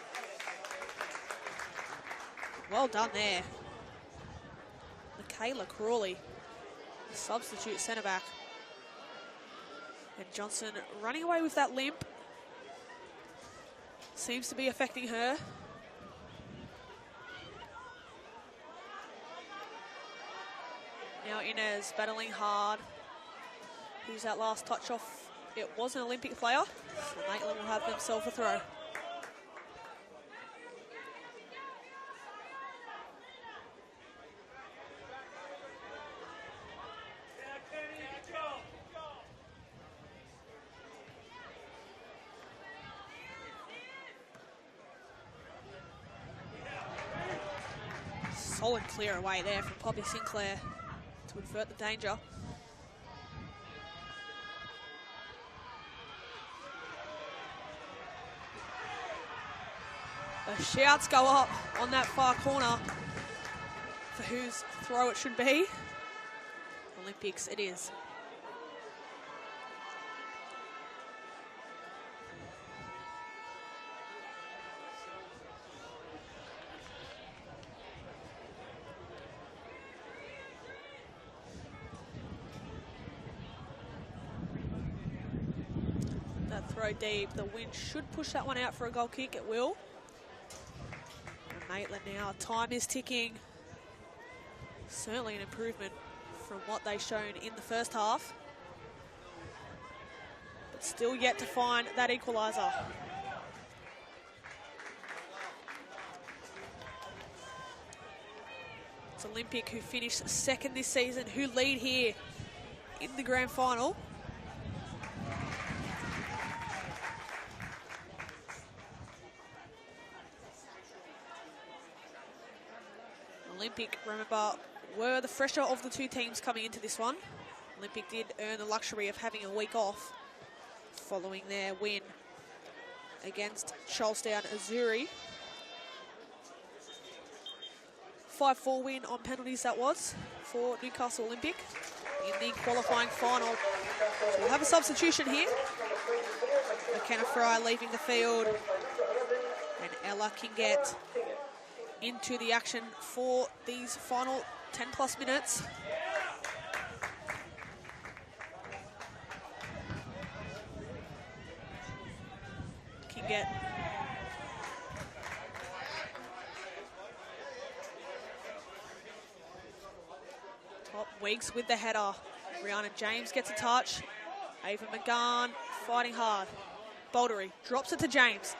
Well done there. Michaela Crawley, the substitute centre back. And Johnson running away with that limp. Seems to be affecting her. Now Inez battling hard. Who's that last touch off? It was an Olympic player. So Maitland will have themselves a throw. Solid clear away there from Poppy Sinclair to avert the danger. The shouts go up on that far corner for whose throw it should be. Olympics it is. throw deep. The wind should push that one out for a goal kick. It will. And Maitland now, time is ticking. Certainly an improvement from what they've shown in the first half. But still yet to find that equaliser. It's Olympic, who finished second this season, who lead here in the grand final. Olympic, remember, were the fresher of the two teams coming into this one. Olympic did earn the luxury of having a week off following their win against Charlestown Azzurri. 5-4 win on penalties that was for Newcastle Olympic in the qualifying final. So we'll have a substitution here. McKenna Fry leaving the field, and Ella can get into the action for these final 10+ minutes. Can get top Weeks with the header. Rihanna James gets a touch. Ava McGahn fighting hard. Baldery drops it to James.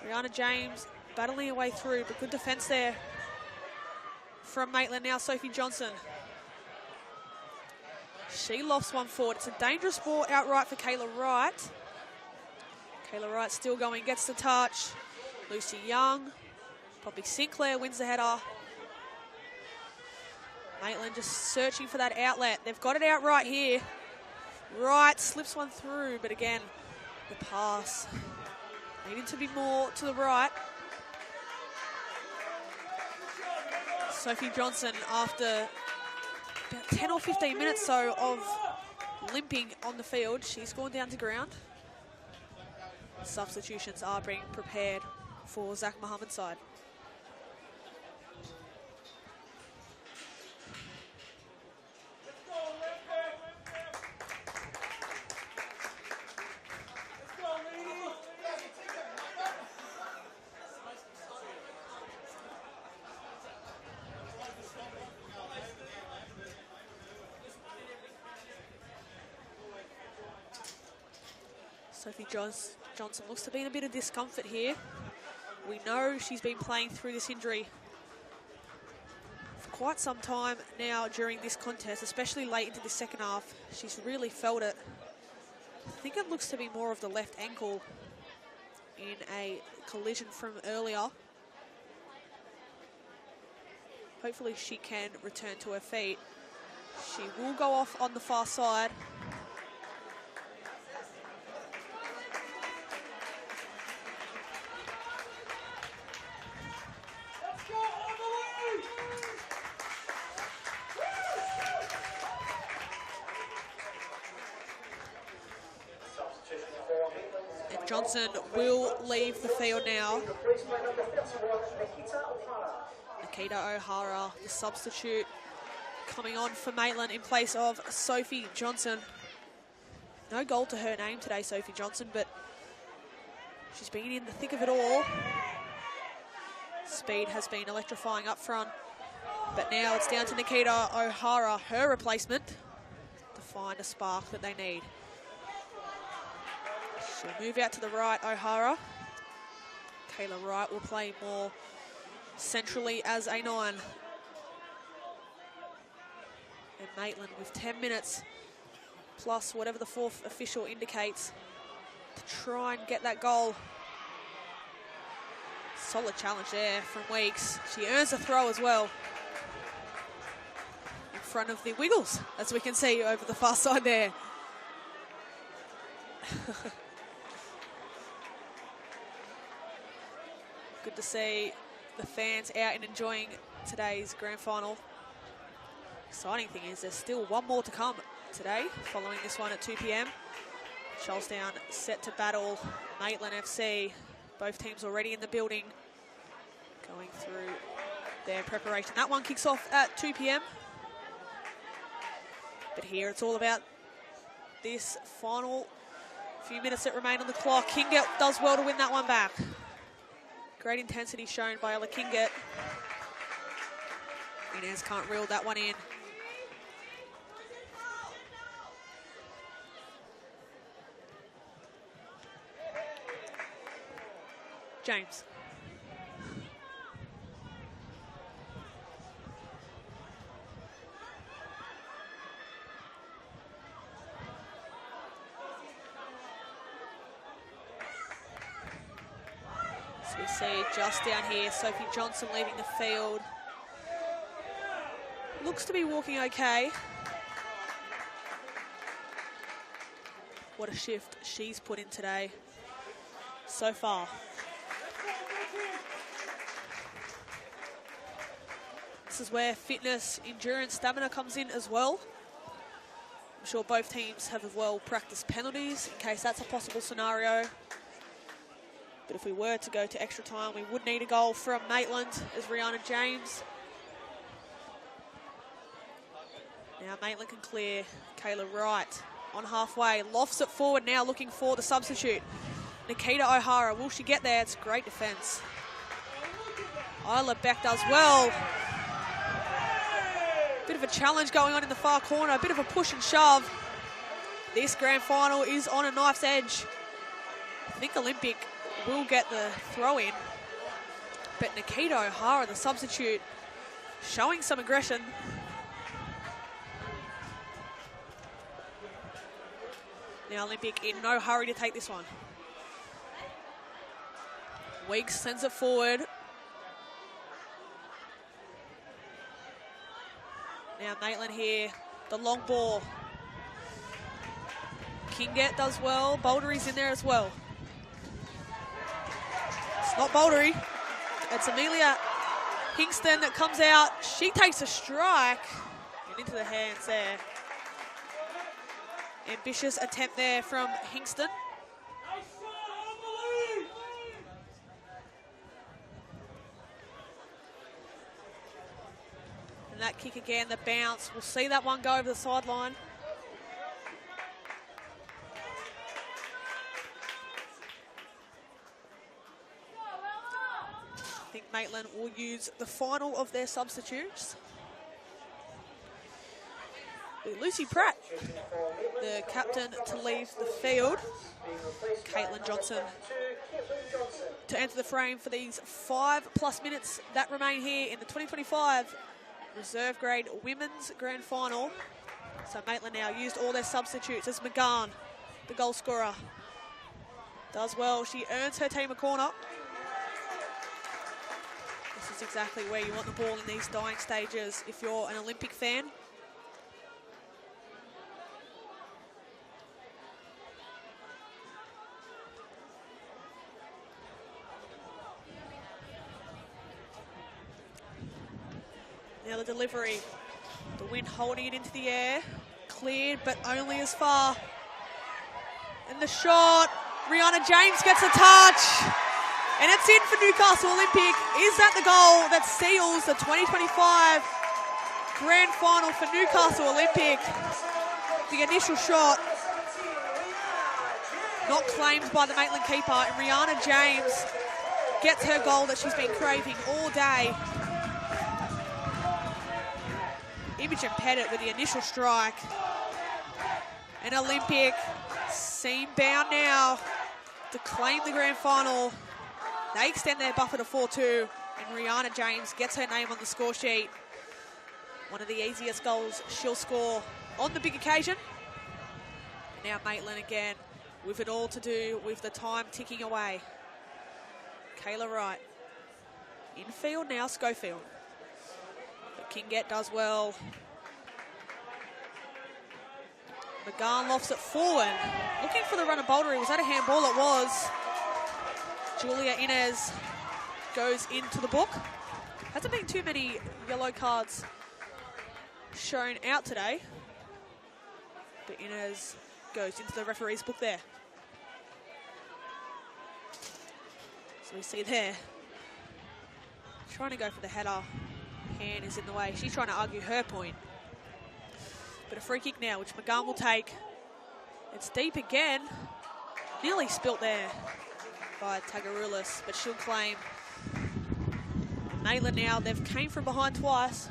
Rihanna James battling her way through, but good defence there from Maitland. Now Sophie Johnson. She lofts one forward. It's a dangerous ball outright for Kayla Wright. Kayla Wright still going, gets the touch. Lucy Young. Poppy Sinclair wins the header. Maitland just searching for that outlet. They've got it out right here. Wright slips one through, but again, the pass needing to be more to the right. Sophie Johnson, after about 10 or 15 minutes so of limping on the field, she's gone down to ground. Substitutions are being prepared for Zach Muhammad's side. Sophie Johnson looks to be in a bit of discomfort here. We know she's been playing through this injury for quite some time now during this contest, especially late into the second half. She's really felt it. I think it looks to be more of the left ankle in a collision from earlier. Hopefully she can return to her feet. She will go off on the far side. Johnson will leave the field now. Nikita O'Hara, the substitute, coming on for Maitland in place of Sophie Johnson. No goal to her name today, Sophie Johnson, but she's been in the thick of it all. Speed has been electrifying up front, but now it's down to Nikita O'Hara, her replacement, to find a spark that they need. She'll move out to the right, O'Hara. Kayla Wright will play more centrally as a 9. And Maitland with 10 minutes plus whatever the fourth official indicates to try and get that goal. Solid challenge there from Weeks. She earns a throw as well in front of the Wiggles, as we can see over the far side there. Good to see the fans out and enjoying today's grand final. Exciting thing is there's still one more to come today, following this one at 2 p.m. Charlestown set to battle Maitland FC. Both teams already in the building, going through their preparation. That one kicks off at 2 p.m. But here it's all about this final Few minutes that remain on the clock. Kinget does well to win that one back. Great intensity shown by Ella Kinget. Inez can't reel that one in. James. So we see just down here, Sophie Johnson leaving the field. Looks to be walking okay. What a shift she's put in today so far. This is where fitness, endurance, stamina comes in as well. I'm sure both teams have as well practiced penalties in case that's a possible scenario. But if we were to go to extra time, we would need a goal from Maitland as Rihanna James. Now Maitland can clear. Kayla Wright on halfway, lofts it forward now, looking for the substitute. Nikita O'Hara, will she get there? It's great defence. Isla Beck does well. Bit of a challenge going on in the far corner, a bit of a push and shove. This grand final is on a knife's edge. I think Olympic will get the throw in, but Nikita O'Hara, the substitute, showing some aggression. Now Olympic in no hurry to take this one. Weeks sends it forward. Now Maitland here, the long ball. Kinget does well, Bouldery's in there as well. It's not Bouldery, it's Amelia Hingston that comes out. She takes a strike and into the hands there. Ambitious attempt there from Hingston. And that kick again, the bounce. We'll see that one go over the sideline. I think Maitland will use the final of their substitutes. Lucy Pratt, the captain, to leave the field. Caitlin Johnson to enter the frame for these 5+ minutes that remain here in the 2025 reserve grade women's grand final. So Maitland now used all their substitutes as McGahn, the goal scorer, does well. She earns her team a corner. This is exactly where you want the ball in these dying stages if you're an Olympic fan. Now the delivery, the wind holding it into the air, cleared but only as far. And the shot, Rihanna James gets a touch, and it's in for Newcastle Olympic. Is that the goal that seals the 2025 grand final for Newcastle Olympic? The initial shot, not claimed by the Maitland keeper, and Rihanna James gets her goal that she's been craving all day. Imogen Pettit with the initial strike. And Olympic seam bound now to claim the grand final. They extend their buffer to 4-2, and Rihanna James gets her name on the score sheet. One of the easiest goals she'll score on the big occasion. And now Maitland again with it all to do with the time ticking away. Kayla Wright. Infield now, Schofield. Kinget does well. McGahn lofts it forward. Looking for the run of Bouldery. Was that a handball? It was. Julia Inez goes into the book. Hasn't been too many yellow cards shown out today. But Inez goes into the referee's book there. So we see there. Trying to go for the header. Hand is in the way. She's trying to argue her point. But a free kick now, which McGahn will take. It's deep again. Nearly spilt there by Tagarulis, but she'll claim. Maitland now, they've came from behind twice.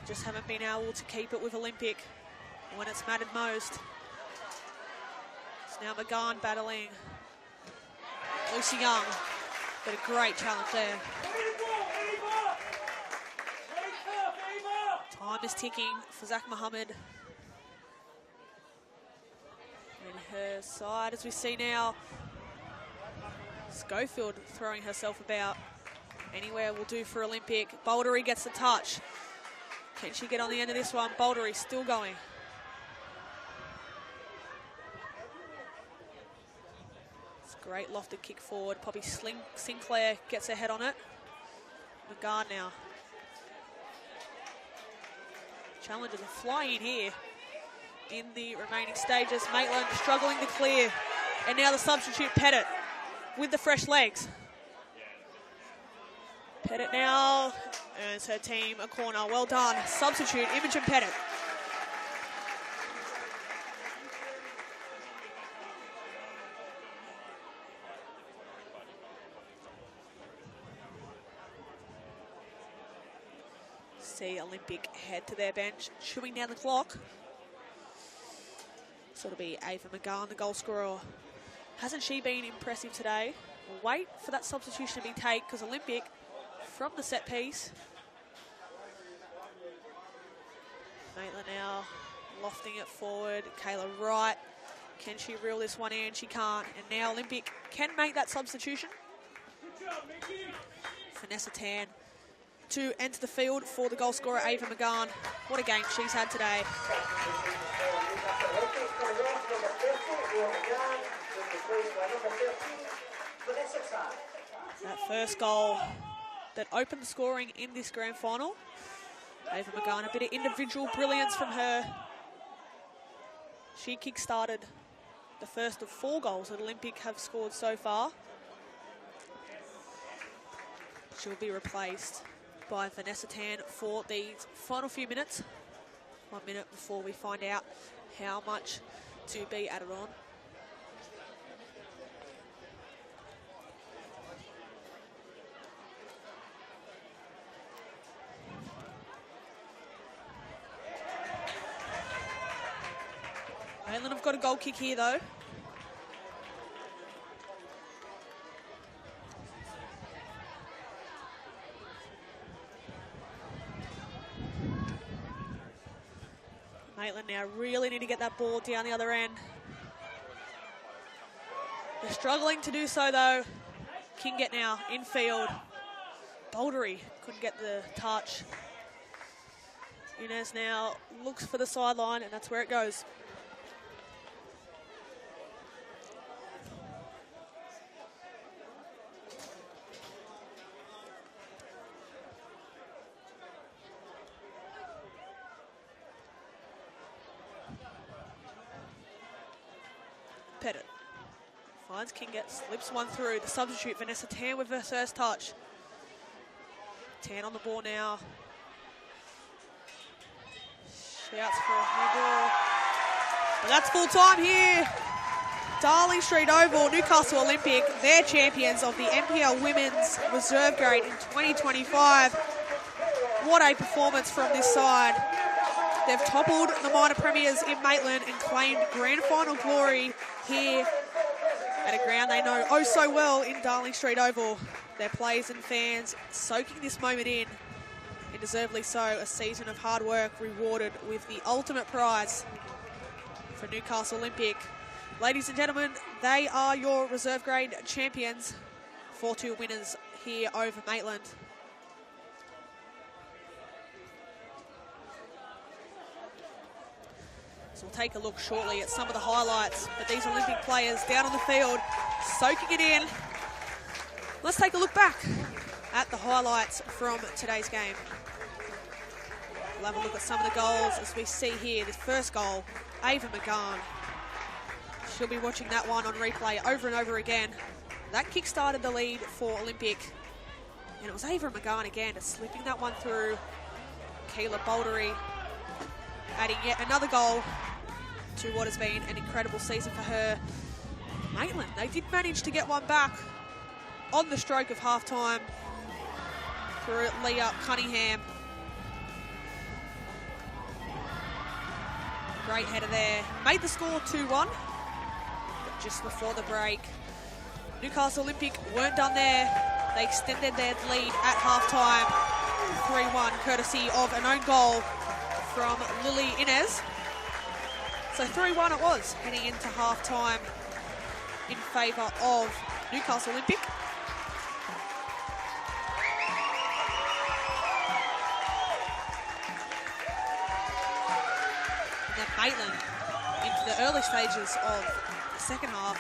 Just haven't been able to keep it with Olympic when it's mattered most. It's now McGann battling Lucy Young, but a great challenge there. Time is ticking for Zach Mohammed. And her side, as we see now, Schofield throwing herself about. Anywhere will do for Olympic. Bouldery gets the touch. Can she get on the end of this one? Bouldery still going. It's a great lofted kick forward. Poppy Sinclair gets her head on it. McGann now. Challengers are flying in here in the remaining stages. Maitland struggling to clear. And now the substitute Pettit with the fresh legs. Pettit now earns her team a corner. Well done. Substitute Imogen Pettit. See Olympic head to their bench, chewing down the clock. So it'll be Ava McGann, the goal scorer. Hasn't she been impressive today? We'll wait for that substitution to be taken because Olympic from the set piece. Maitland now lofting it forward. Kayla Wright. Can she reel this one in? She can't. And now Olympic can make that substitution. Vanessa Tan to enter the field for the goal scorer, Ava McGann. What a game she's had today. That first goal that opened the scoring in this grand final. Ava McGann, a bit of individual brilliance from her. She kick-started the first of 4 goals that Olympic have scored so far. She'll be replaced by Vanessa Tan for these final few minutes. 1 minute before we find out how much to be added on. Maitland have got a goal kick here though. Maitland now really need to get that ball down the other end. They're struggling to do so though. Kinget now in field. Bouldery couldn't get the touch. Inez now looks for the sideline and that's where it goes. Pettit finds Kinget, slips one through. The substitute, Vanessa Tan with her first touch. Tan on the ball now. Shouts for a handball. But that's full time here. Darling Street Oval, Newcastle Olympic, they're champions of the NPL Women's Reserve Grade in 2025. What a performance from this side. They've toppled the minor premiers in Maitland and claimed grand final glory here at a ground they know oh so well in Darling Street Oval. Their players and fans soaking this moment in, and deservedly so. A season of hard work rewarded with the ultimate prize for Newcastle Olympic. Ladies and gentlemen, they are your reserve grade champions. 4-2 winners here over Maitland. So we'll take a look shortly at some of the highlights, but these Olympic players down on the field, soaking it in. Let's take a look back at the highlights from today's game. We'll have a look at some of the goals as we see here. This first goal, Ava McGann. She'll be watching that one on replay over and over again. That kick-started the lead for Olympic. And it was Ava McGann again, just slipping that one through. Keela Bouldery adding yet another goal to what has been an incredible season for her. Maitland, they did manage to get one back on the stroke of halftime through Leah Cunningham. Great header there. Made the score 2-1, but just before the break, Newcastle Olympic weren't done there. They extended their lead at halftime, 3-1, courtesy of an own goal from Lily Inez. So 3-1 it was, heading into halftime in favour of Newcastle Olympic. And then Maitland, into the early stages of the second half,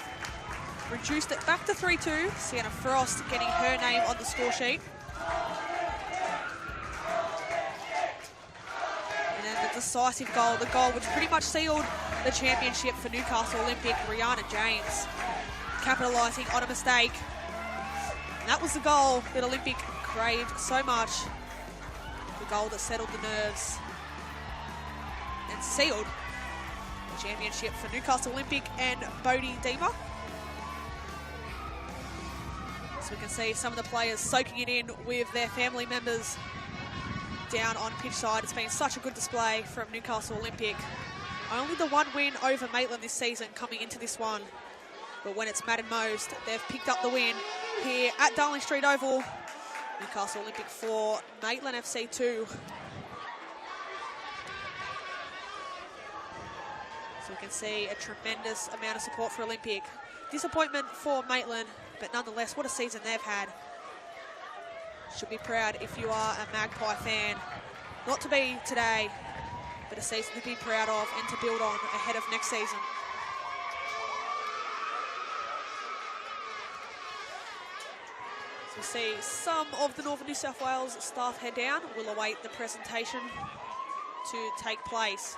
reduced it back to 3-2. Sienna Frost getting her name on the score sheet. And then the decisive goal, the goal which pretty much sealed the championship for Newcastle Olympic, Rihanna James, capitalising on a mistake. And that was the goal that Olympic craved so much. The goal that settled the nerves and sealed the championship for Newcastle Olympic and Bodie Deemer. So we can see some of the players soaking it in with their family members down on pitch side. It's been such a good display from Newcastle Olympic. Only the one win over Maitland this season coming into this one. But when it's mattered most, they've picked up the win here at Darling Street Oval. Newcastle Olympic 4, Maitland FC 2. So we can see a tremendous amount of support for Olympic. Disappointment for Maitland, but nonetheless, what a season they've had. Should be proud if you are a Magpie fan. Not to be today, but a season to be proud of and to build on ahead of next season. So we see some of the Northern New South Wales staff head down. We'll await the presentation to take place.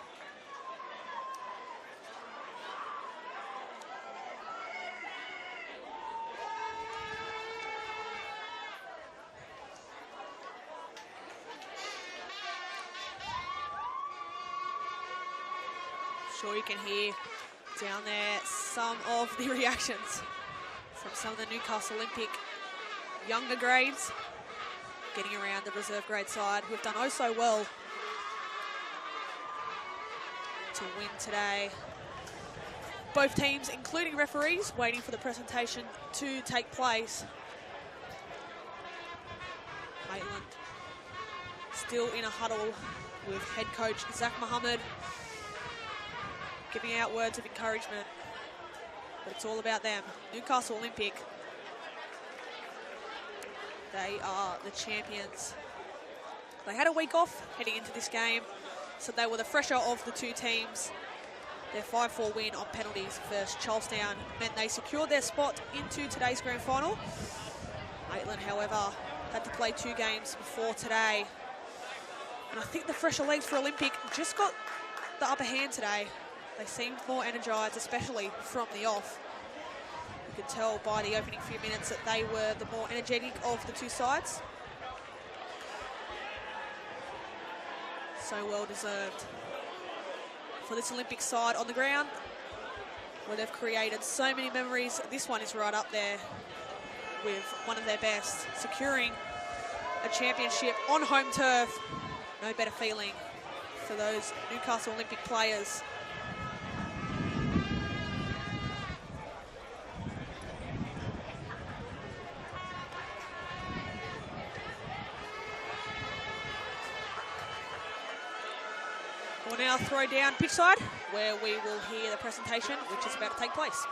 Sure you can hear down there some of the reactions from some of the Newcastle Olympic younger grades getting around the reserve grade side who have done oh so well to win today. Both teams, including referees, waiting for the presentation to take place. Maitland still in a huddle with head coach Zach Mohammed, giving out words of encouragement, but it's all about them. Newcastle Olympic, they are the champions. They had a week off heading into this game, so they were the fresher of the two teams. Their 5-4 win on penalties versus Charlestown meant they secured their spot into today's grand final. Maitland, however, had to play 2 games before today. And I think the fresher legs for Olympic just got the upper hand today. They seemed more energised, especially from the off. You could tell by the opening few minutes that they were the more energetic of the two sides. So well deserved for this Olympic side on the ground, where they've created so many memories. This one is right up there with one of their best. Securing a championship on home turf, no better feeling for those Newcastle Olympic players. We'll now throw down pitch side, where we will hear the presentation, which is about to take place.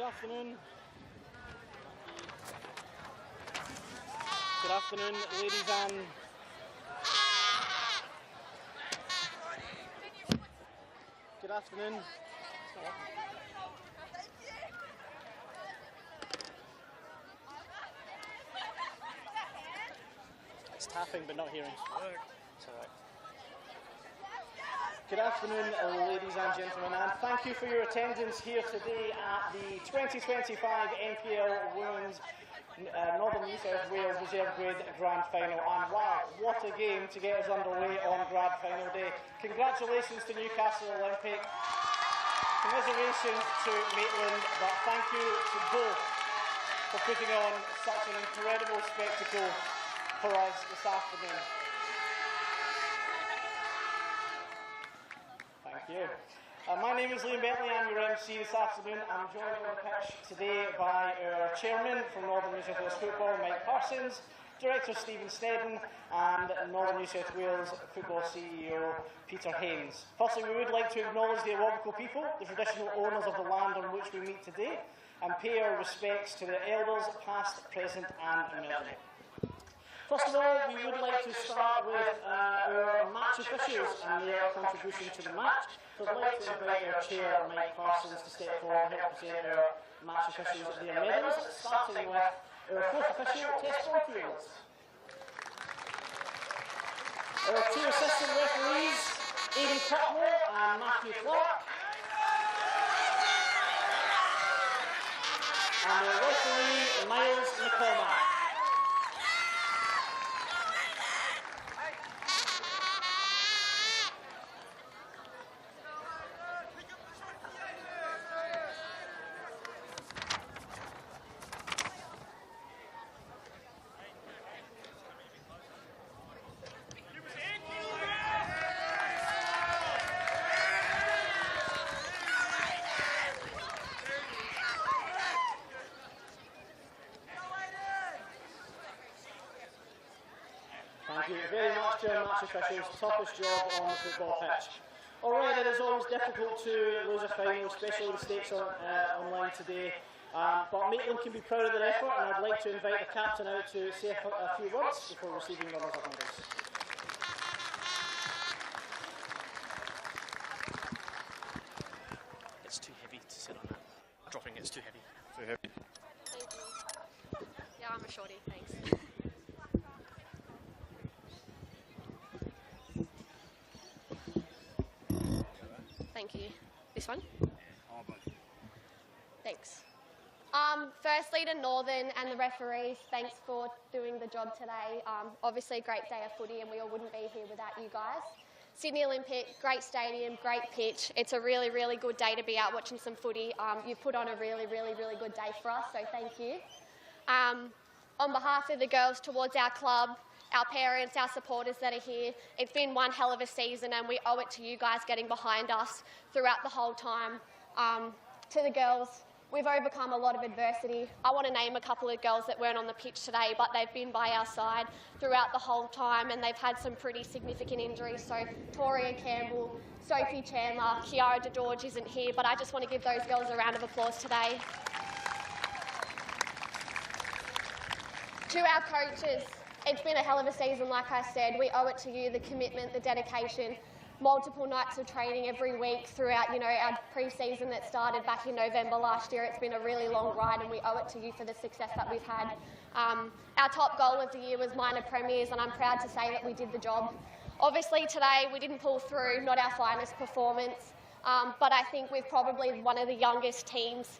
afternoon. Good afternoon, ladies and... Good afternoon. It's tapping but not hearing. It's all right. Good afternoon, ladies and gentlemen, and thank you for your attendance here today at the 2025 NPL Women's Northern New South Wales Reserve Grade Grand Final. And wow, what a game to get us underway on Grand Final Day. Congratulations to Newcastle Olympic, commiserations to Maitland, but thank you to both for putting on such an incredible spectacle for us this afternoon. Thank you. My name is Liam Bentley, I'm your MC this afternoon. I'm joined on the pitch today by our chairman from Northern New South Wales Football, Mike Parsons, Director Stephen Snedden, and Northern New South Wales Football CEO Peter Haynes. Firstly, we would like to acknowledge the Awabakal people, the traditional owners of the land on which we meet today, and pay our respects to the elders past, present and emerging. First of all, we would like to start with our match officials and their contribution to the match. So I'd like to invite our chair, Mike Parsons, to step forward and help present our match officials their medals, starting with our fourth official, Tess Cornfields. Our two assistant referees, Aidan Cutmore and Matthew Clark. And our referee, Miles McCormack. Thank you very much to our match officials, toughest job on the football pitch. Alright, it is always difficult to lose a final, especially the stakes on online today. But Maitland can be proud of their effort, and I'd like to invite the captain out to say a few words before receiving runners of medals. It's too heavy to sit on that. Dropping it's too heavy. Too heavy. Thank you. Yeah, I'm a shorty, thanks. Thank you. This one? Thanks. Firstly to Northern and the referees, thanks for doing the job today. Obviously a great day of footy and we all wouldn't be here without you guys. Sydney Olympic, great stadium, great pitch. It's a really, really good day to be out watching some footy. You've put on a really, really, really good day for us, so thank you. On behalf of the girls towards our club, our parents, our supporters that are here, it's been one hell of a season and we owe it to you guys getting behind us throughout the whole time. To the girls, we've overcome a lot of adversity. I want to name a couple of girls that weren't on the pitch today, but they've been by our side throughout the whole time and they've had some pretty significant injuries. So Toria Campbell, Sophie Chandler, Kiara DeGeorge isn't here, but I just want to give those girls a round of applause today. To our coaches, it's been a hell of a season, like I said. We owe it to you, the commitment, the dedication, multiple nights of training every week throughout, our pre-season that started back in November last year. It's been a really long ride and we owe it to you for the success that we've had. Our top goal of the year was minor premiers and I'm proud to say that we did the job. Obviously today we didn't pull through, not our finest performance, but I think we're probably one of the youngest teams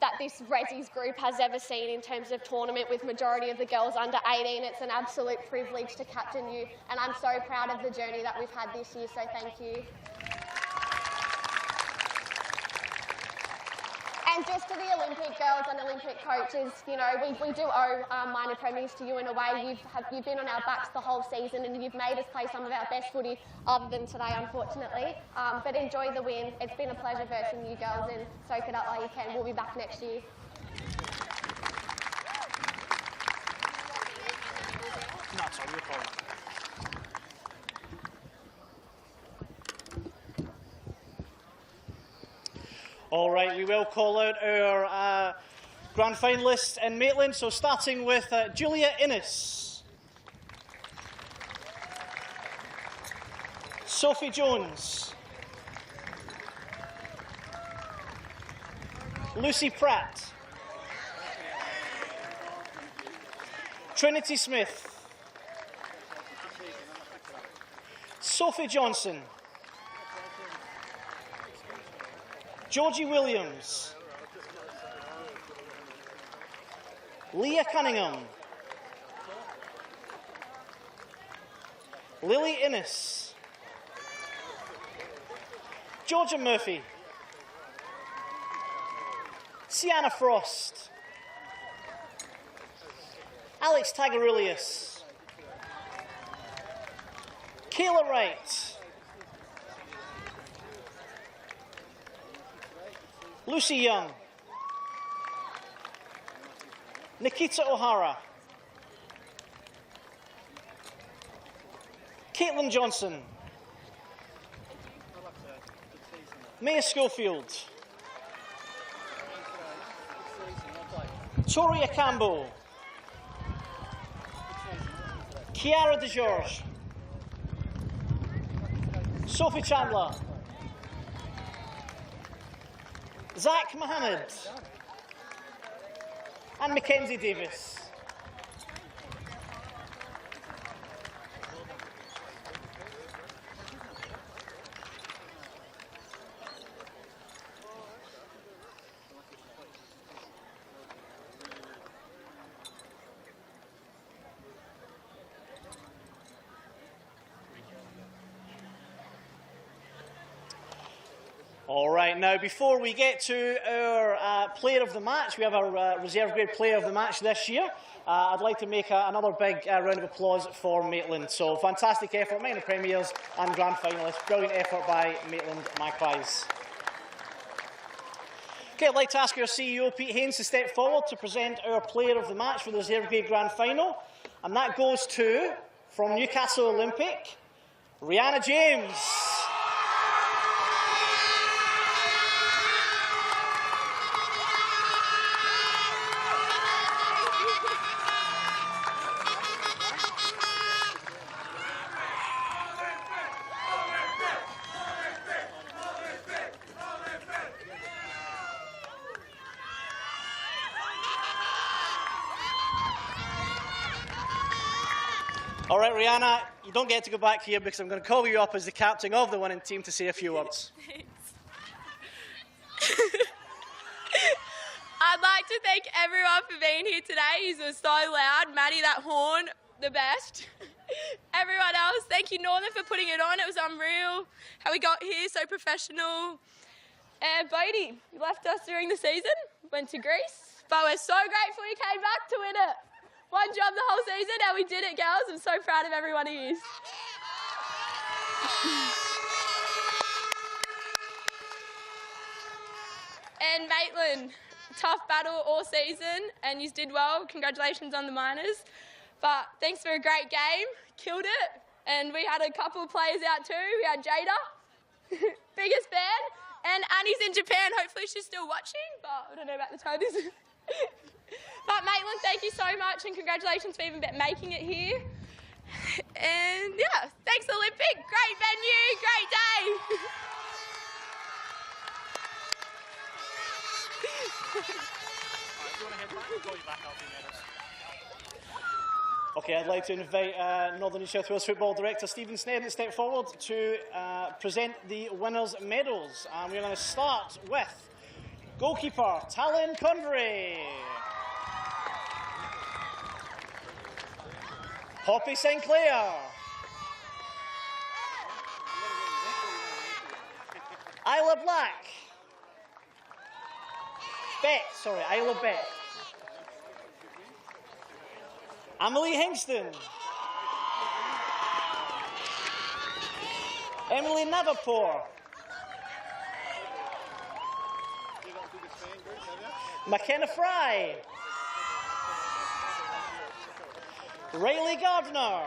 that this Resi's group has ever seen in terms of tournament, with majority of the girls under 18. It's an absolute privilege to captain you and I'm so proud of the journey that we've had this year, so thank you. And just to the Olympic girls and Olympic coaches, we do owe minor premiers to you in a way. You've been on our backs the whole season and you've made us play some of our best footy, other than today, unfortunately. But enjoy the win. It's been a pleasure versing you girls and soak it up while you can. We'll be back next year. No, sorry, you're fine. All right, we will call out our grand finalists in Maitland. So starting with Julia Innes, Sophie Jones, Lucy Pratt, Trinity Smith, Sophie Johnson, Georgie Williams, Leah Cunningham, Lily Innes, Georgia Murphy, Sienna Frost, Alex Tagarulius, Kayla Wright, Lucy Young, Nikita O'Hara, Caitlin Johnson, Maya Schofield, Toria Campbell, Kiara DeGeorge, Sophie Chandler, Zach Mohammed, and Mackenzie Davis. All right, now before we get to our player of the match, we have our reserve grade player of the match this year. I'd like to make another big round of applause for Maitland. So fantastic effort, minor premiers and grand finalists. Brilliant effort by Maitland Magpies. Okay, I'd like to ask our CEO, Pete Haynes, to step forward to present our player of the match for the reserve grade grand final. And that goes to, from Newcastle Olympic, Rihanna James. All right, Rihanna, you don't get to go back here because I'm going to call you up as the captain of the winning team to say a few words. I'd like to thank everyone for being here today. You were so loud. Maddie, that horn, the best. Everyone else, thank you, Northern, for putting it on. It was unreal how we got here, so professional. And Bodie, you left us during the season, went to Greece, but we're so grateful you came back to win it. One job the whole season, and we did it, girls. I'm so proud of every one of you. And Maitland, tough battle all season, and you did well. Congratulations on the minors. But thanks for a great game, killed it. And we had a couple of players out too. We had Jada, biggest fan, and Annie's in Japan. Hopefully she's still watching, but I don't know about the time. But Maitland, thank you so much, and congratulations for even making it here. And yeah, thanks Olympic. Great venue, great day. Okay, I'd like to invite Northern and South Wales Football Director Stephen Snedden to step forward to present the winners' medals. And we're going to start with goalkeeper Talon Convery, Poppy Sinclair, Isla Black, Isla Beck, Emily Hingston, Emily Navapour, McKenna Fry, Rayleigh Gardner,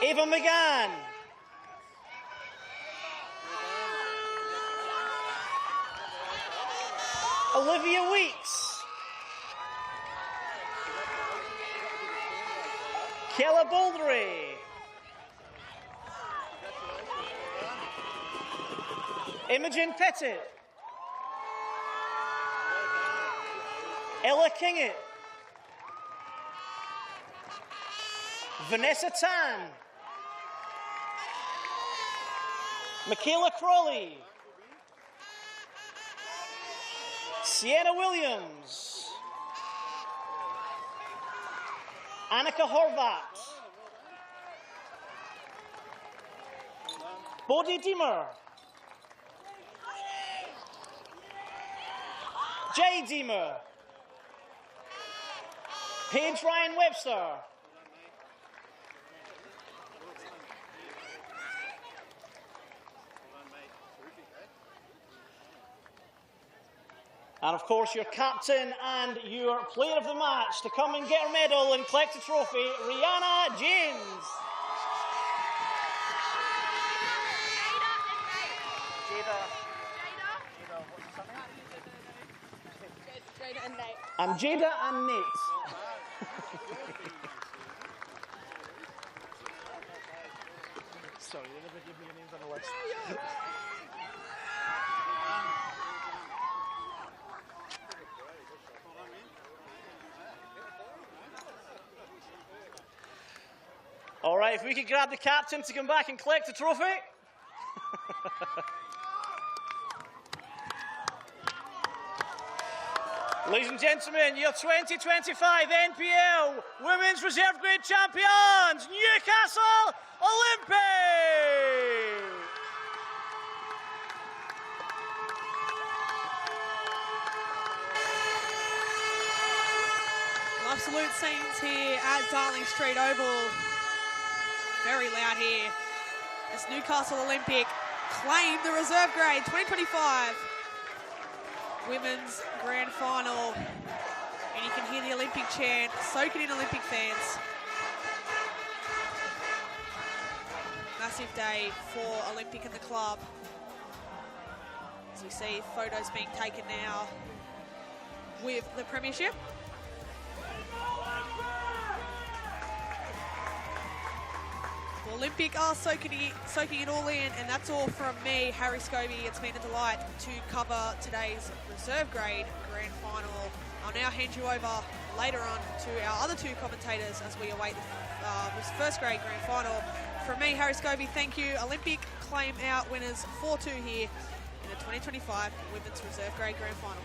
Ava McGann, Olivia Weeks. Kella Baldry. Imogen Pettit. Ella Kingett. Vanessa Tan. Michaela Crawley. Sienna Williams. Annika Horvat. Bodhi Deemer. Jay Deemer. Paige Ryan Webster. And of course, your captain and your player of the match to come and get her medal and collect a trophy, Rihanna James. Jada and Nate. And Jada and Nate. Sorry, they never give me your names on the list. All right, if we could grab the captain to come back and collect the trophy. Ladies and gentlemen, your 2025 NPL Women's Reserve Grade Champions, Newcastle Olympic! Absolute scenes here at Darling Street Oval. Very loud here as Newcastle Olympic claim the reserve grade 2025 Women's Grand Final. And you can hear the Olympic chant, soak it in, Olympic fans. Massive day for Olympic and the club. As we see photos being taken now with the premiership. Olympic are soaking it all in, and that's all from me, Harry Scobie. It's been a delight to cover today's reserve grade grand final. I'll now hand you over later on to our other two commentators as we await this first grade grand final. From me, Harry Scobie, thank you. Olympic claim our winners 4-2 here in the 2025 Women's Reserve Grade Grand Final.